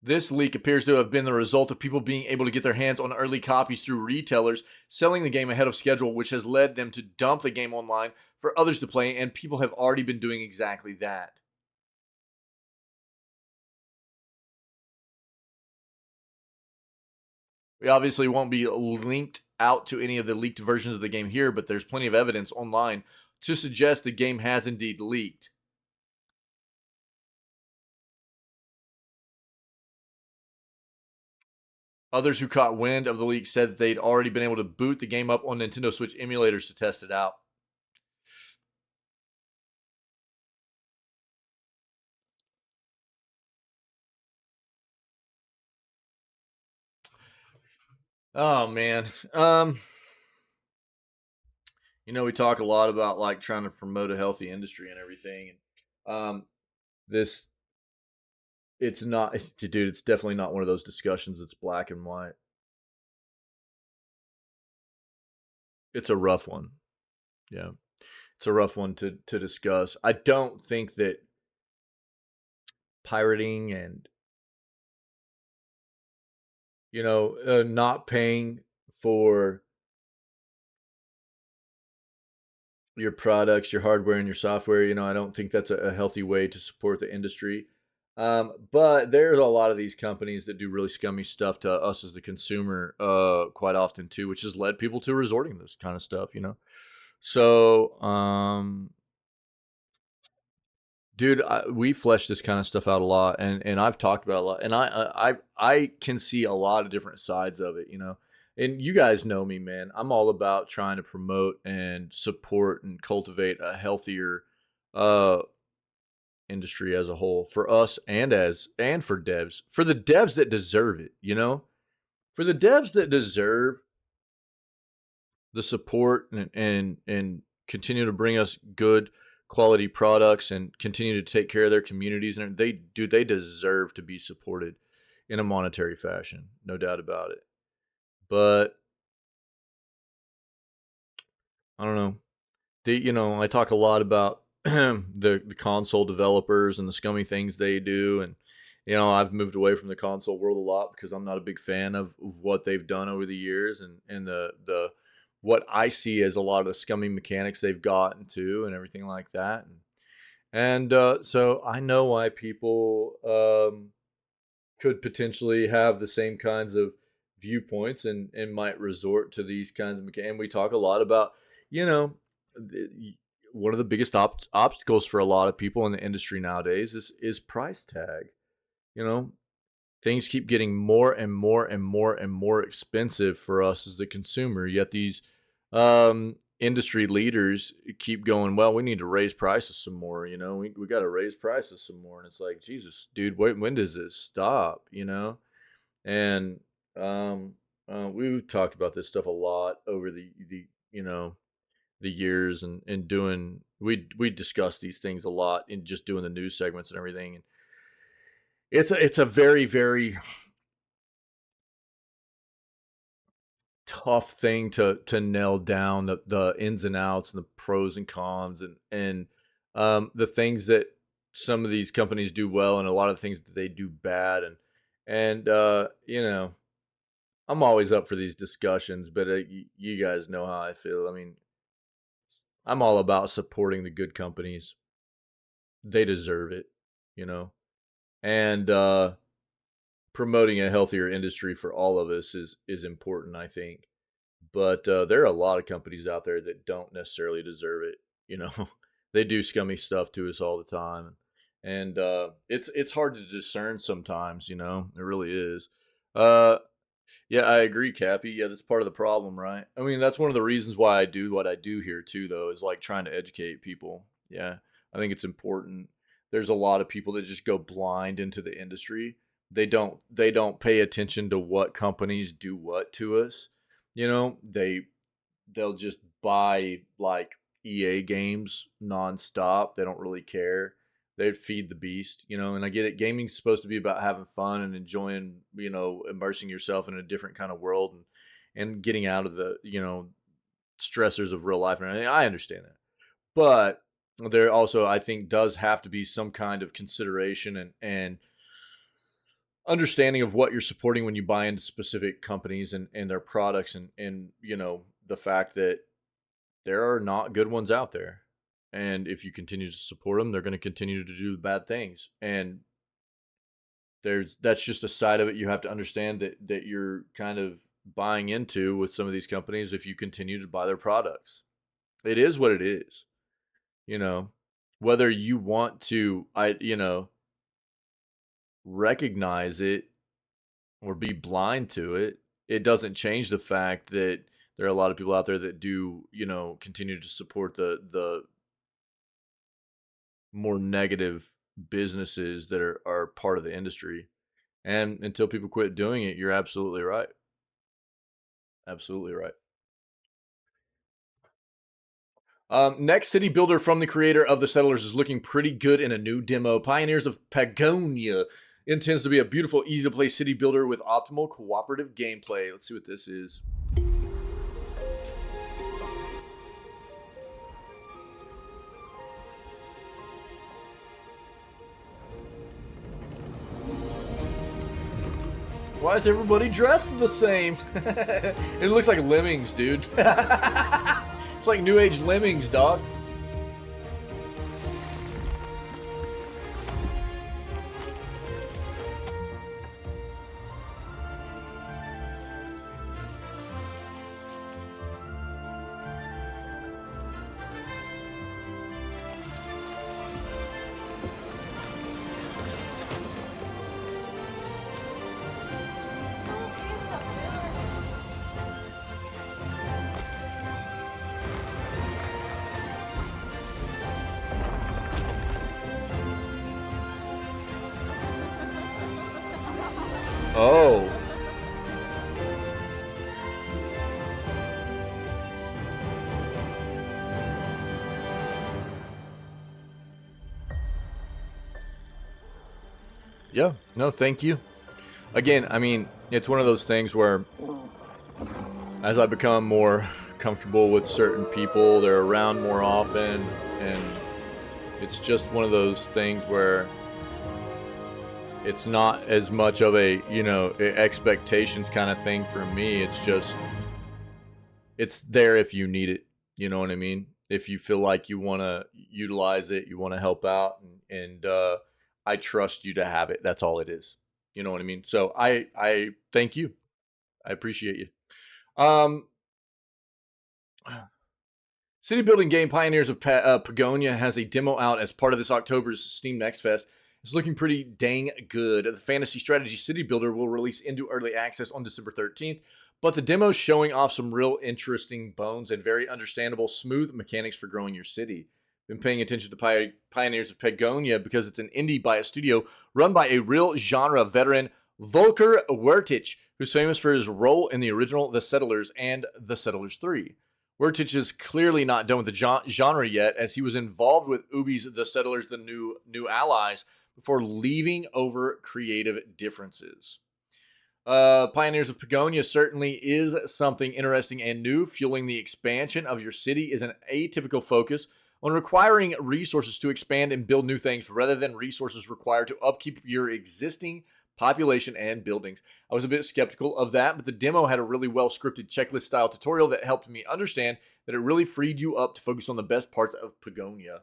This leak appears to have been the result of people being able to get their hands on early copies through retailers selling the game ahead of schedule, which has led them to dump the game online for others to play, and people have already been doing exactly that. We obviously won't be linked out to any of the leaked versions of the game here, but there's plenty of evidence online to suggest the game has indeed leaked. Others who caught wind of the leak said that they'd already been able to boot the game up on Nintendo Switch emulators to test it out. Oh man. We talk a lot about like trying to promote a healthy industry and everything. And this it's not dude, it's definitely not one of those discussions that's black and white. It's a rough one. Yeah. It's a rough one to discuss. I don't think that pirating and not paying for your products, your hardware, and your software. I don't think that's a healthy way to support the industry. But there's a lot of these companies that do really scummy stuff to us as the consumer quite often too, which has led people to resorting to this kind of stuff. So, dude, we flesh this kind of stuff out a lot, and I've talked about it a lot, and I can see a lot of different sides of it. And you guys know me, man. I'm all about trying to promote and support and cultivate a healthier industry as a whole for us and for devs, for the devs that deserve it. For the devs that deserve the support and continue to bring us good quality products and continue to take care of their communities, and they deserve to be supported in a monetary fashion, no doubt about it. But I don't know. I talk a lot about the console developers and the scummy things they do, and I've moved away from the console world a lot because I'm not a big fan of what they've done over the years, and the what I see as a lot of the scummy mechanics they've gotten to and everything like that. And so I know why people could potentially have the same kinds of viewpoints and might resort to these kinds of mechanics. And we talk a lot about, one of the biggest obstacles for a lot of people in the industry nowadays is price tag. Things keep getting more and more and more and more expensive for us as the consumer. Yet these industry leaders keep going, well, we need to raise prices some more. We got to raise prices some more. And it's like, Jesus, dude, when does this stop? And we've talked about this stuff a lot over the years, and doing we discuss these things a lot in just doing the news segments and everything. And it's a very, very tough thing to nail down the ins and outs and the pros and cons, and the things that some of these companies do well and a lot of the things that they do bad. And I'm always up for these discussions, but you guys know how I feel. I mean, I'm all about supporting the good companies. They deserve it. And promoting a healthier industry for all of us is important, I think. But there are a lot of companies out there that don't necessarily deserve it. You know, they do scummy stuff to us all the time, and it's hard to discern sometimes. You know, it really is. Uh, yeah, I agree, Cappy. Yeah, that's part of the problem, right? I mean, that's one of the reasons why I do what I do here too, though, is like trying to educate people. Yeah, I think it's important. There's a lot of people that just go blind into the industry. They don't pay attention to what companies do what to us. You know, they'll just buy like EA games nonstop. They don't really care. They feed the beast, you know, and I get it. Gaming's supposed to be about having fun and enjoying, you know, immersing yourself in a different kind of world and getting out of the, you know, stressors of real life and everything. I understand that. But there also, I think, does have to be some kind of consideration and understanding of what you're supporting when you buy into specific companies and their products and you know the fact that there are not good ones out there. And if you continue to support them, they're going to continue to do bad things. And that's just a side of it you have to understand that you're kind of buying into with some of these companies if you continue to buy their products. It is what it is. You know, whether you want to recognize it or be blind to it, it doesn't change the fact that there are a lot of people out there that do, you know, continue to support the more negative businesses that are part of the industry. And until people quit doing it, you're absolutely right. Absolutely right. Next city builder from the creator of the Settlers is looking pretty good in a new demo. Pioneers of Pagonia intends to be a beautiful, easy to play city builder with optimal cooperative gameplay. Let's see what this is. Why is everybody dressed the same? It looks like lemmings, dude. It's like New Age lemmings, dog. Oh. Yeah, no, thank you. Again, I mean, it's one of those things where as I become more comfortable with certain people, they're around more often, and it's just one of those things where it's not as much of a, you know, expectations kind of thing for me. It's just, it's there if you need it. You know what I mean? If you feel like you want to utilize it, you want to help out, and I trust you to have it. That's all it is. You know what I mean? So I thank you. I appreciate you. City building game Pioneers of Pagonia has a demo out as part of this October's Steam Next Fest. It's looking pretty dang good. The fantasy strategy city builder will release into early access on December 13th, but the demo's showing off some real interesting bones and very understandable, smooth mechanics for growing your city. Been paying attention to Pioneers of Pagonia because it's an indie by a studio run by a real genre veteran, Volker Wertich, who's famous for his role in the original The Settlers and The Settlers 3. Wertich is clearly not done with the genre yet, as he was involved with Ubi's The Settlers, the New Allies, before leaving over creative differences. Pioneers of Pagonia certainly is something interesting and new. Fueling the expansion of your city is an atypical focus on requiring resources to expand and build new things rather than resources required to upkeep your existing population and buildings. I was a bit skeptical of that, but the demo had a really well scripted checklist style tutorial that helped me understand that it really freed you up to focus on the best parts of Pagonia.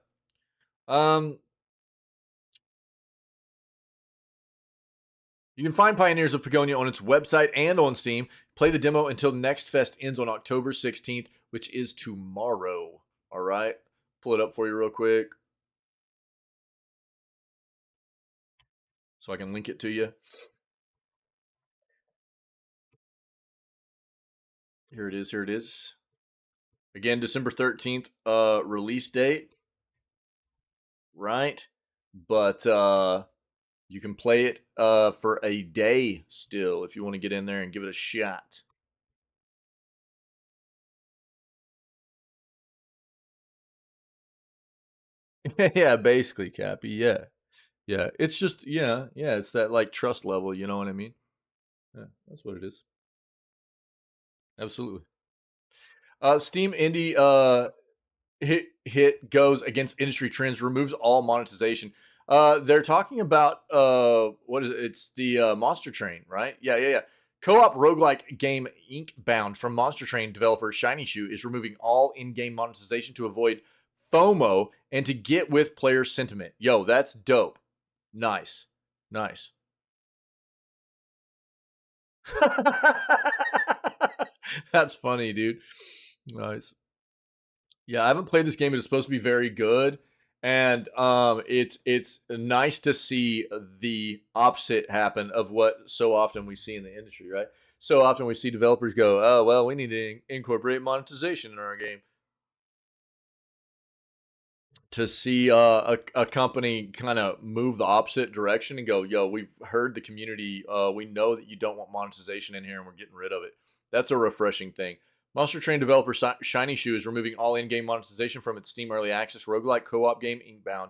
You can find Pioneers of Pagonia on its website and on Steam. Play the demo until Next Fest ends on October 16th, which is tomorrow. All right? Pull it up for you real quick so I can link it to you. Here it is. Here it is. Again, December 13th, release date. Right? But you can play it for a day still if you want to get in there and give it a shot. Yeah, basically, Cappy. Yeah. Yeah. It's just, it's that like trust level, you know what I mean? Yeah, that's what it is. Absolutely. Steam Indie hit goes against industry trends, removes all monetization. They're talking about what is it? It's the Monster Train, right? Yeah. Co-op roguelike game Inkbound from Monster Train developer Shiny Shoe is removing all in-game monetization to avoid FOMO and to get with player sentiment. Yo, that's dope. Nice. That's funny, dude. Nice. Yeah, I haven't played this game. It's supposed to be very good, and it's nice to see the opposite happen of what so often we see in the industry, right? So often we see developers go, "Oh, well, we need to incorporate monetization in our game." To see a company kind of move the opposite direction and go, "Yo, we've heard the community. We know that you don't want monetization in here, and we're getting rid of it." That's a refreshing thing. Monster Train developer Shiny Shoe is removing all in-game monetization from its Steam Early Access roguelike co-op game Inkbound.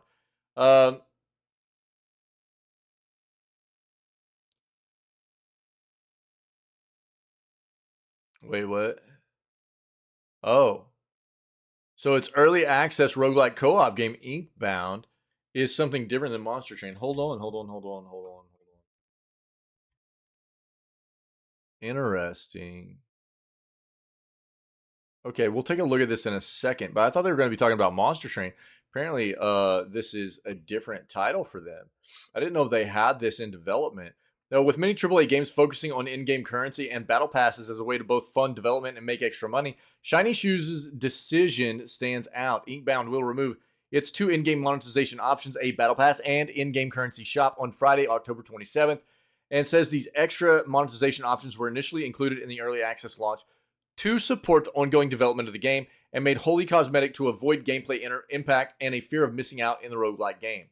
Wait, what? Oh. So its Early Access roguelike co-op game Inkbound is something different than Monster Train. Hold on. Interesting. Okay, we'll take a look at this in a second, but I thought they were going to be talking about Monster Train. Apparently, this is a different title for them. I didn't know they had this in development. Now, with many AAA games focusing on in-game currency and battle passes as a way to both fund development and make extra money, Shiny Shoes' decision stands out. Inkbound will remove its two in-game monetization options, a battle pass and in-game currency shop, on Friday, October 27th, and says these extra monetization options were initially included in the early access launch to support the ongoing development of the game and made wholly cosmetic to avoid gameplay impact and a fear of missing out in the roguelike game.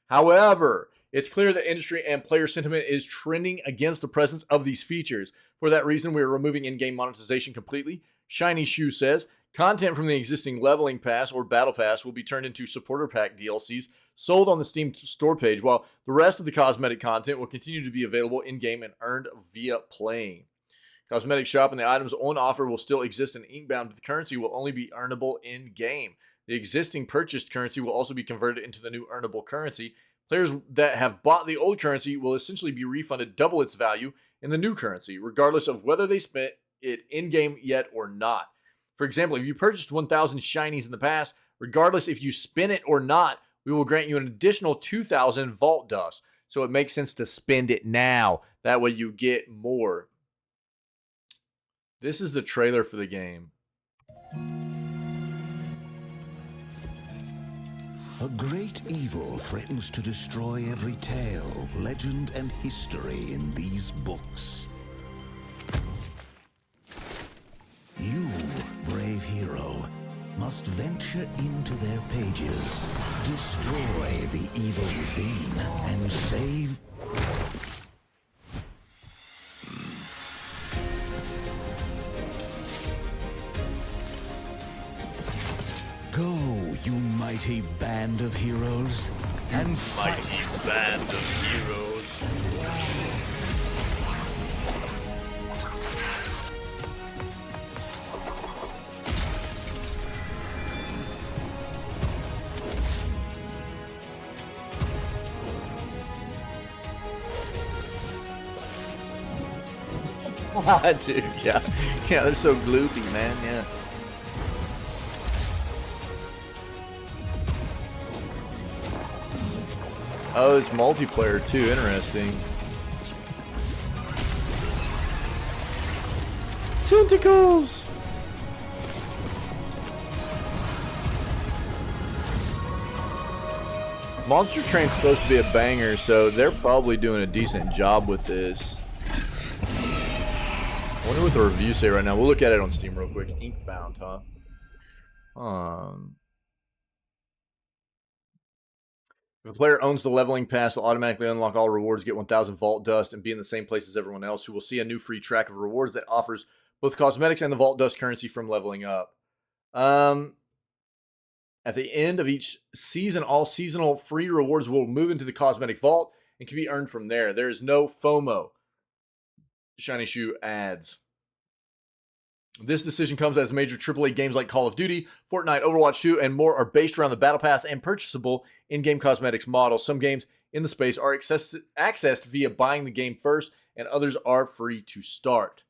However, it's clear that industry and player sentiment is trending against the presence of these features. For that reason, we are removing in-game monetization completely. Shiny Shoe says, content from the existing Leveling Pass or Battle Pass will be turned into Supporter Pack DLCs sold on the Steam store page, while the rest of the cosmetic content will continue to be available in-game and earned via playing. Cosmetic shop and the items on offer will still exist in Inkbound, but the currency will only be earnable in-game. The existing purchased currency will also be converted into the new earnable currency. Players that have bought the old currency will essentially be refunded double its value in the new currency, regardless of whether they spent it in-game yet or not. For example, if you purchased 1,000 shinies in the past, regardless if you spin it or not, we will grant you an additional 2,000 vault dust. So it makes sense to spend it now. That way you get more. This is the trailer for the game. A great evil threatens to destroy every tale, legend, and history in these books. You, brave hero, must venture into their pages, destroy the evil within, and save... Go, you mighty band of heroes, and fight. Mighty band of heroes. Dude, yeah, they're so gloopy, man. Yeah. Oh, it's multiplayer too. Interesting. Tentacles! Monster Train's supposed to be a banger, so they're probably doing a decent job with this. I wonder what the reviews say right now. We'll look at it on Steam real quick. Inkbound, huh? If a player owns the leveling pass, they'll automatically unlock all rewards, get 1,000 Vault Dust, and be in the same place as everyone else, who will see a new free track of rewards that offers both cosmetics and the Vault Dust currency from leveling up. At the end of each season, all seasonal free rewards will move into the cosmetic vault and can be earned from there. There is no FOMO. Shiny Shoe adds. This decision comes as major AAA games like Call of Duty, Fortnite, Overwatch 2, and more are based around the Battle Pass and purchasable in-game cosmetics models. Some games in the space are accessed via buying the game first, and others are free to start.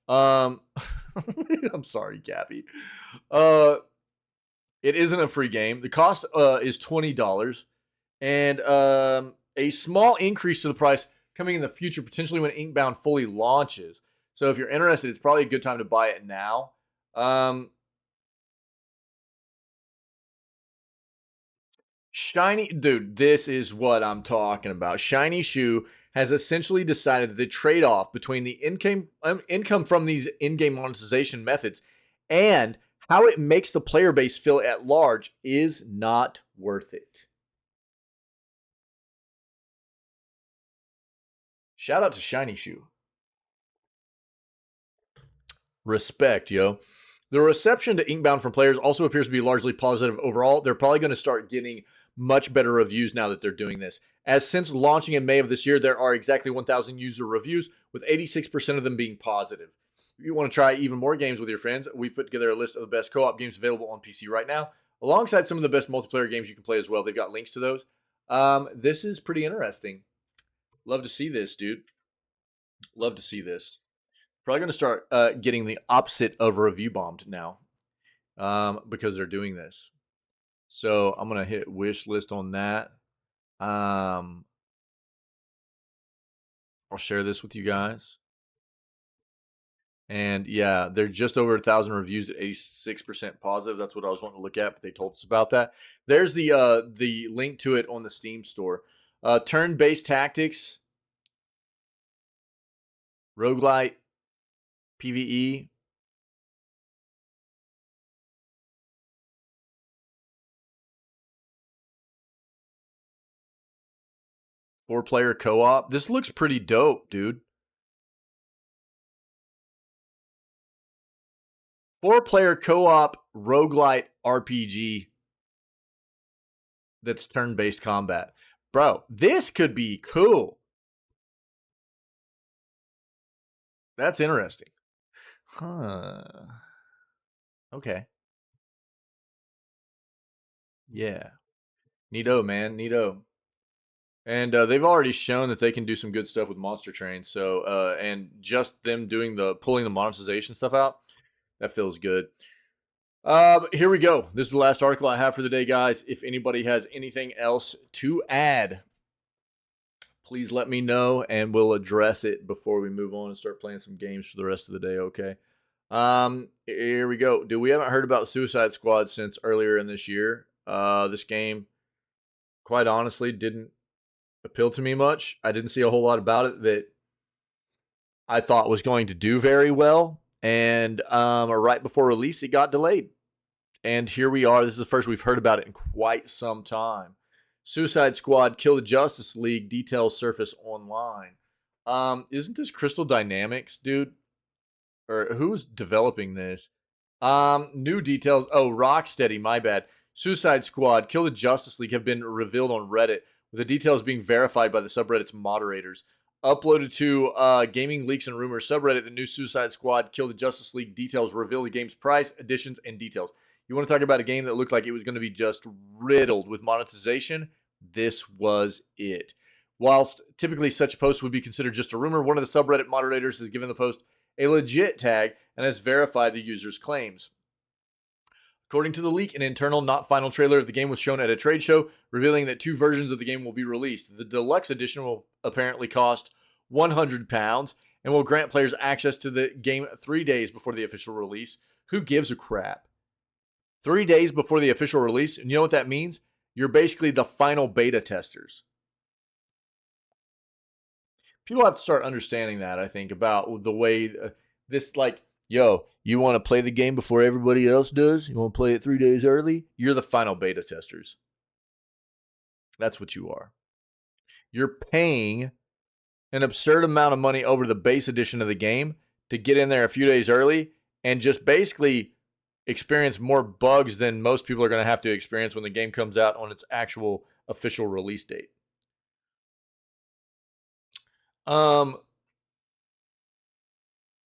I'm sorry, Gabby. It isn't a free game. The cost is $20, and a small increase to the price coming in the future, potentially when Inkbound fully launches. So if you're interested, it's probably a good time to buy it now. Shiny, dude, this is what I'm talking about. Shiny Shoe has essentially decided that the trade-off between the income from these in-game monetization methods and how it makes the player base feel at large is not worth it. Shout out to Shiny Shoe. Respect, yo. The reception to Inkbound from players also appears to be largely positive overall. They're probably going to start getting much better reviews now that they're doing this. As since launching in May of this year, there are exactly 1,000 user reviews, with 86% of them being positive. If you want to try even more games with your friends, we've put together a list of the best co-op games available on PC right now, alongside some of the best multiplayer games you can play as well. They've got links to those. This is pretty interesting. Love to see this, dude. Love to see this. Probably going to start getting the opposite of review bombed now because they're doing this. So I'm going to hit wish list on that. I'll share this with you guys. And yeah, they're just over 1,000 reviews at 86% positive. That's what I was wanting to look at, but they told us about that. There's the link to it on the Steam store. Turn-based tactics, roguelite, PvE. Four-player co-op. This looks pretty dope, dude. Four-player co-op roguelite RPG that's turn-based combat. Bro, this could be cool. That's interesting. Huh. Okay. Yeah. Neato, man. Neato. And they've already shown that they can do some good stuff with Monster Train. So, and just them doing pulling the monetization stuff out, that feels good. Here we go. This is the last article I have for the day, guys. If anybody has anything else to add, please let me know, and we'll address it before we move on and start playing some games for the rest of the day, okay? Here we go. Dude, we haven't heard about Suicide Squad since earlier in this year. This game, quite honestly, didn't appeal to me much. I didn't see a whole lot about it that I thought was going to do very well. And right before release, it got delayed. And here we are. This is the first we've heard about it in quite some time. Suicide Squad, Kill the Justice League, details surface online. Isn't this Crystal Dynamics, dude? Or who's developing this? New details. Oh, Rocksteady, my bad. Suicide Squad, Kill the Justice League have been revealed on Reddit, with the details being verified by the subreddit's moderators. Uploaded to Gaming Leaks and Rumors subreddit, the new Suicide Squad, Kill the Justice League details reveal the game's price, additions, and details. You want to talk about a game that looked like it was going to be just riddled with monetization? This was it. Whilst typically such posts would be considered just a rumor, one of the subreddit moderators has given the post a legit tag and has verified the user's claims. According to the leak, an internal, not final trailer of the game was shown at a trade show, revealing that 2 versions of the game will be released. The deluxe edition will apparently cost £100, and will grant players access to the game 3 days before the official release. Who gives a crap? 3 days before the official release, and you know what that means? You're basically the final beta testers. People have to start understanding that, I think, about the way this, like, yo, you want to play the game before everybody else does? You want to play it 3 days early? You're the final beta testers. That's what you are. You're paying an absurd amount of money over the base edition of the game to get in there a few days early and just basically experience more bugs than most people are going to have to experience when the game comes out on its actual official release date.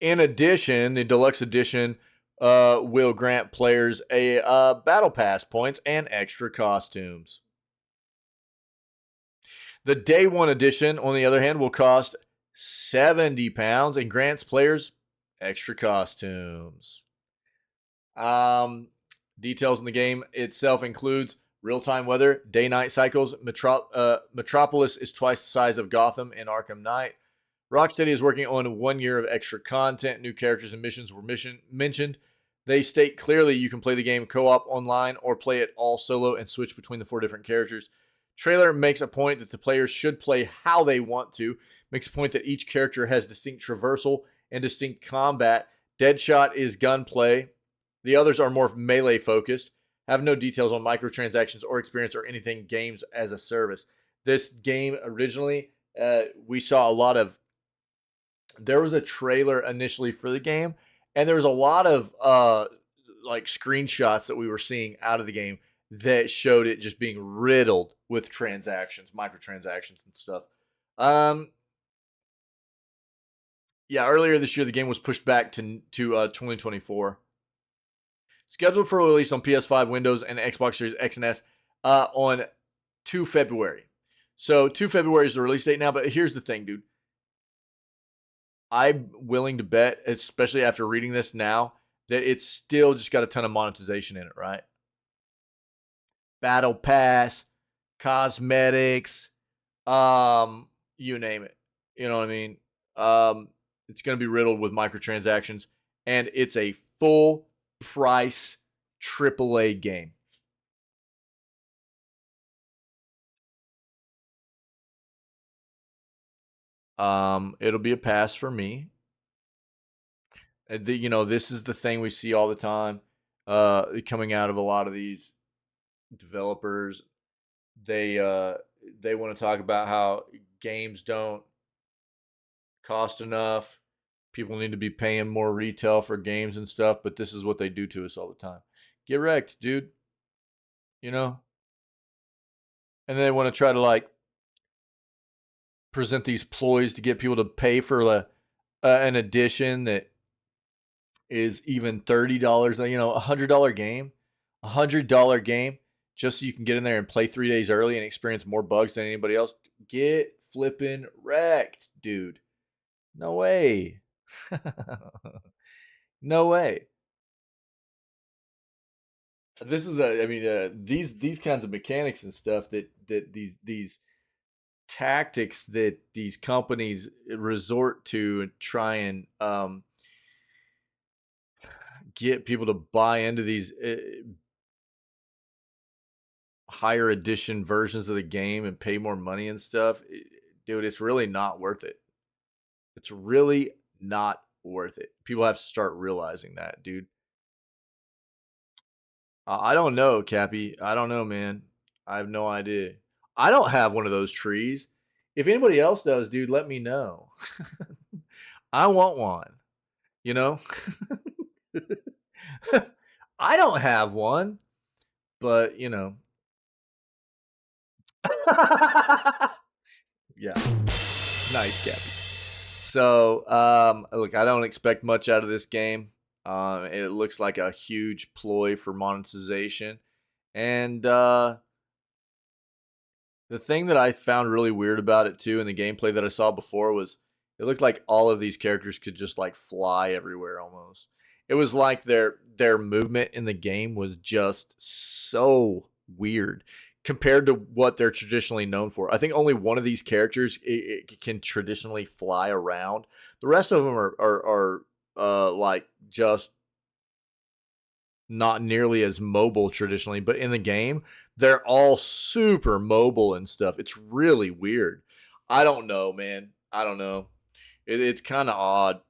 In addition, the deluxe edition will grant players a battle pass points and extra costumes. The day one edition, on the other hand, will cost £70 and grants players extra costumes. Details in the game itself includes real-time weather, day-night cycles. Metropolis is twice the size of Gotham and Arkham Knight. Rocksteady is working on 1 year of extra content. New characters and missions were mentioned. They state clearly you can play the game co-op online or play it all solo and switch between the 4 different characters. Trailer makes a point that the players should play how they want to. Makes a point that each character has distinct traversal and distinct combat. Deadshot is gunplay. The others are more melee focused. Have no details on microtransactions or experience or anything games as a service. This game originally, we saw a lot of. There was a trailer initially for the game, and there was a lot of like screenshots that we were seeing out of the game that showed it just being riddled with transactions, microtransactions and stuff. Yeah, earlier this year the game was pushed back to 2024. Scheduled for release on PS5, Windows, and Xbox Series X and S on 2 February. So 2 February is the release date now, but here's the thing, dude. I'm willing to bet, especially after reading this now, that it's still just got a ton of monetization in it, right? Battle Pass, cosmetics, you name it. You know what I mean? It's going to be riddled with microtransactions, and it's a full price AAA game. It'll be a pass for me. This is the thing we see all the time coming out of a lot of these developers. They want to talk about how games don't cost enough. People need to be paying more retail for games and stuff, but this is what they do to us all the time. Get wrecked, dude. You know? And they want to try to like present these ploys to get people to pay for an edition that is even $30, a $100 game, $100 game, just so you can get in there and play 3 days early and experience more bugs than anybody else. Get flipping wrecked, dude. No way. No way. This is these kinds of mechanics and stuff that these tactics that these companies resort to and try and get people to buy into these higher edition versions of the game and pay more money and stuff. Dude, it's really not worth it. It's really not worth it. People have to start realizing that, dude. I don't know, Cappy. I don't know, man. I have no idea. I don't have one of those trees. If anybody else does, dude, let me know. I want one. You know? I don't have one, but, yeah. Nice, Cappy. So, look, I don't expect much out of this game. It looks like a huge ploy for monetization. And the thing that I found really weird about it, too, in the gameplay that I saw before was it looked like all of these characters could just, like, fly everywhere almost. It was like their movement in the game was just so weird. compared to what they're traditionally known for. I think only one of these characters it can traditionally fly around. The rest of them are like just not nearly as mobile traditionally, but in the game, they're all super mobile and stuff. It's really weird. I don't know, man. I don't know. It's kind of odd.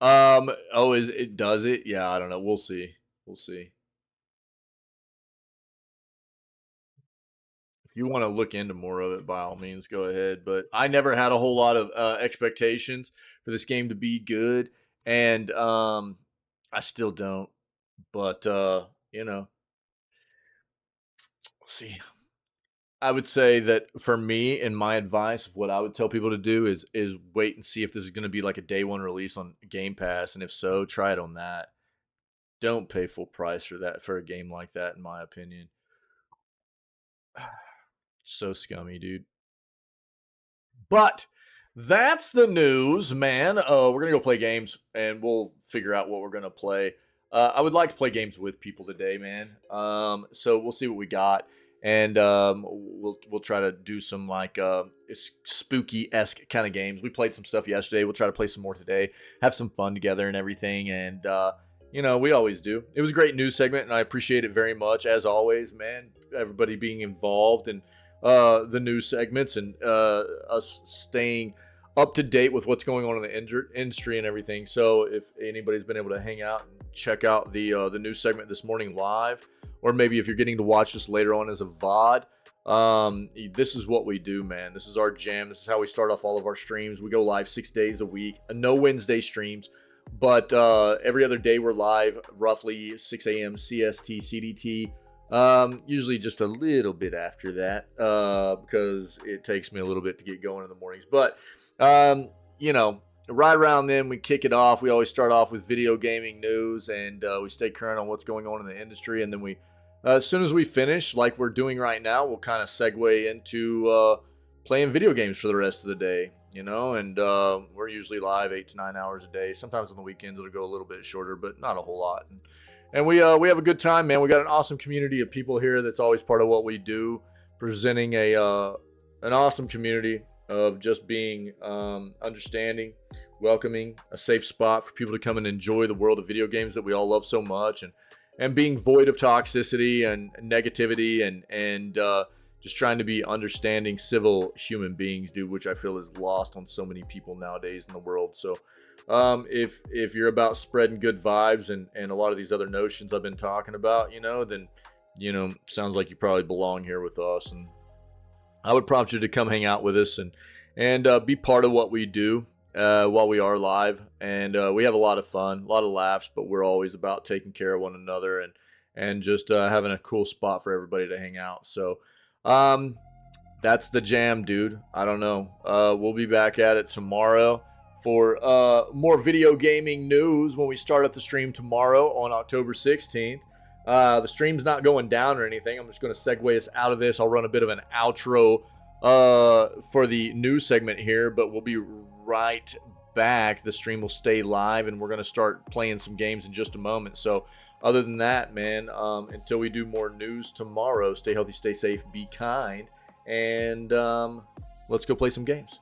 Oh, does it? Yeah, I don't know. We'll see. We'll see. If you want to look into more of it, by all means, go ahead. But I never had a whole lot of expectations for this game to be good, and I still don't. But you know, we'll see. I would say that for me, and my advice of what I would tell people to do is wait and see if this is going to be like a day one release on Game Pass, and if so, try it on that. Don't pay full price for that for a game like that, in my opinion. So scummy, dude. But that's the news, man. We're gonna go play games, and we'll figure out what we're gonna play. I would like to play games with people today, man. So we'll see what we got, and we'll try to do some like spooky-esque kind of games. We played some stuff yesterday. We'll try to play some more today. Have some fun together and everything, and you know, we always do. It was a great news segment, and I appreciate it very much, as always, man. Everybody being involved and the news segments and us staying up to date with what's going on in the industry and everything. So if anybody's been able to hang out and check out the news segment this morning live, or maybe if you're getting to watch this later on as a VOD, this is what we do, man. This is our jam. This is how we start off all of our streams. We go live 6 days a week. No Wednesday streams, but every other day we're live roughly 6 a.m. CST, CDT. Usually just a little bit after that, because it takes me a little bit to get going in the mornings. But, you know, right around then we kick it off. We always start off with video gaming news, and we stay current on what's going on in the industry. And then we, as soon as we finish, like we're doing right now, we'll kind of segue into playing video games for the rest of the day, you know. And we're usually live 8 to 9 hours a day. Sometimes on the weekends it'll go a little bit shorter, but not a whole lot. And we have a good time, man. We got an awesome community of people here that's always part of what we do, presenting an awesome community of just being understanding, welcoming, a safe spot for people to come and enjoy the world of video games that we all love so much, and being void of toxicity and negativity, and just trying to be understanding, civil human beings, dude, which I feel is lost on so many people nowadays in the world. So if you're about spreading good vibes and a lot of these other notions I've been talking about, you know, then, you know, sounds like you probably belong here with us. And I would prompt you to come hang out with us and be part of what we do while we are live. And we have a lot of fun, a lot of laughs, but we're always about taking care of one another and just having a cool spot for everybody to hang out. So that's the jam, dude. I don't know. We'll be back at it tomorrow for more video gaming news when we start up the stream tomorrow on October 16th. The stream's not going down or anything. I'm just going to segue us out of this. I'll run a bit of an outro for the news segment here, but we'll be right back. The stream will stay live, and we're going to start playing some games in just a moment. So other than that, man, until we do more news tomorrow, stay healthy, stay safe, be kind, and let's go play some games.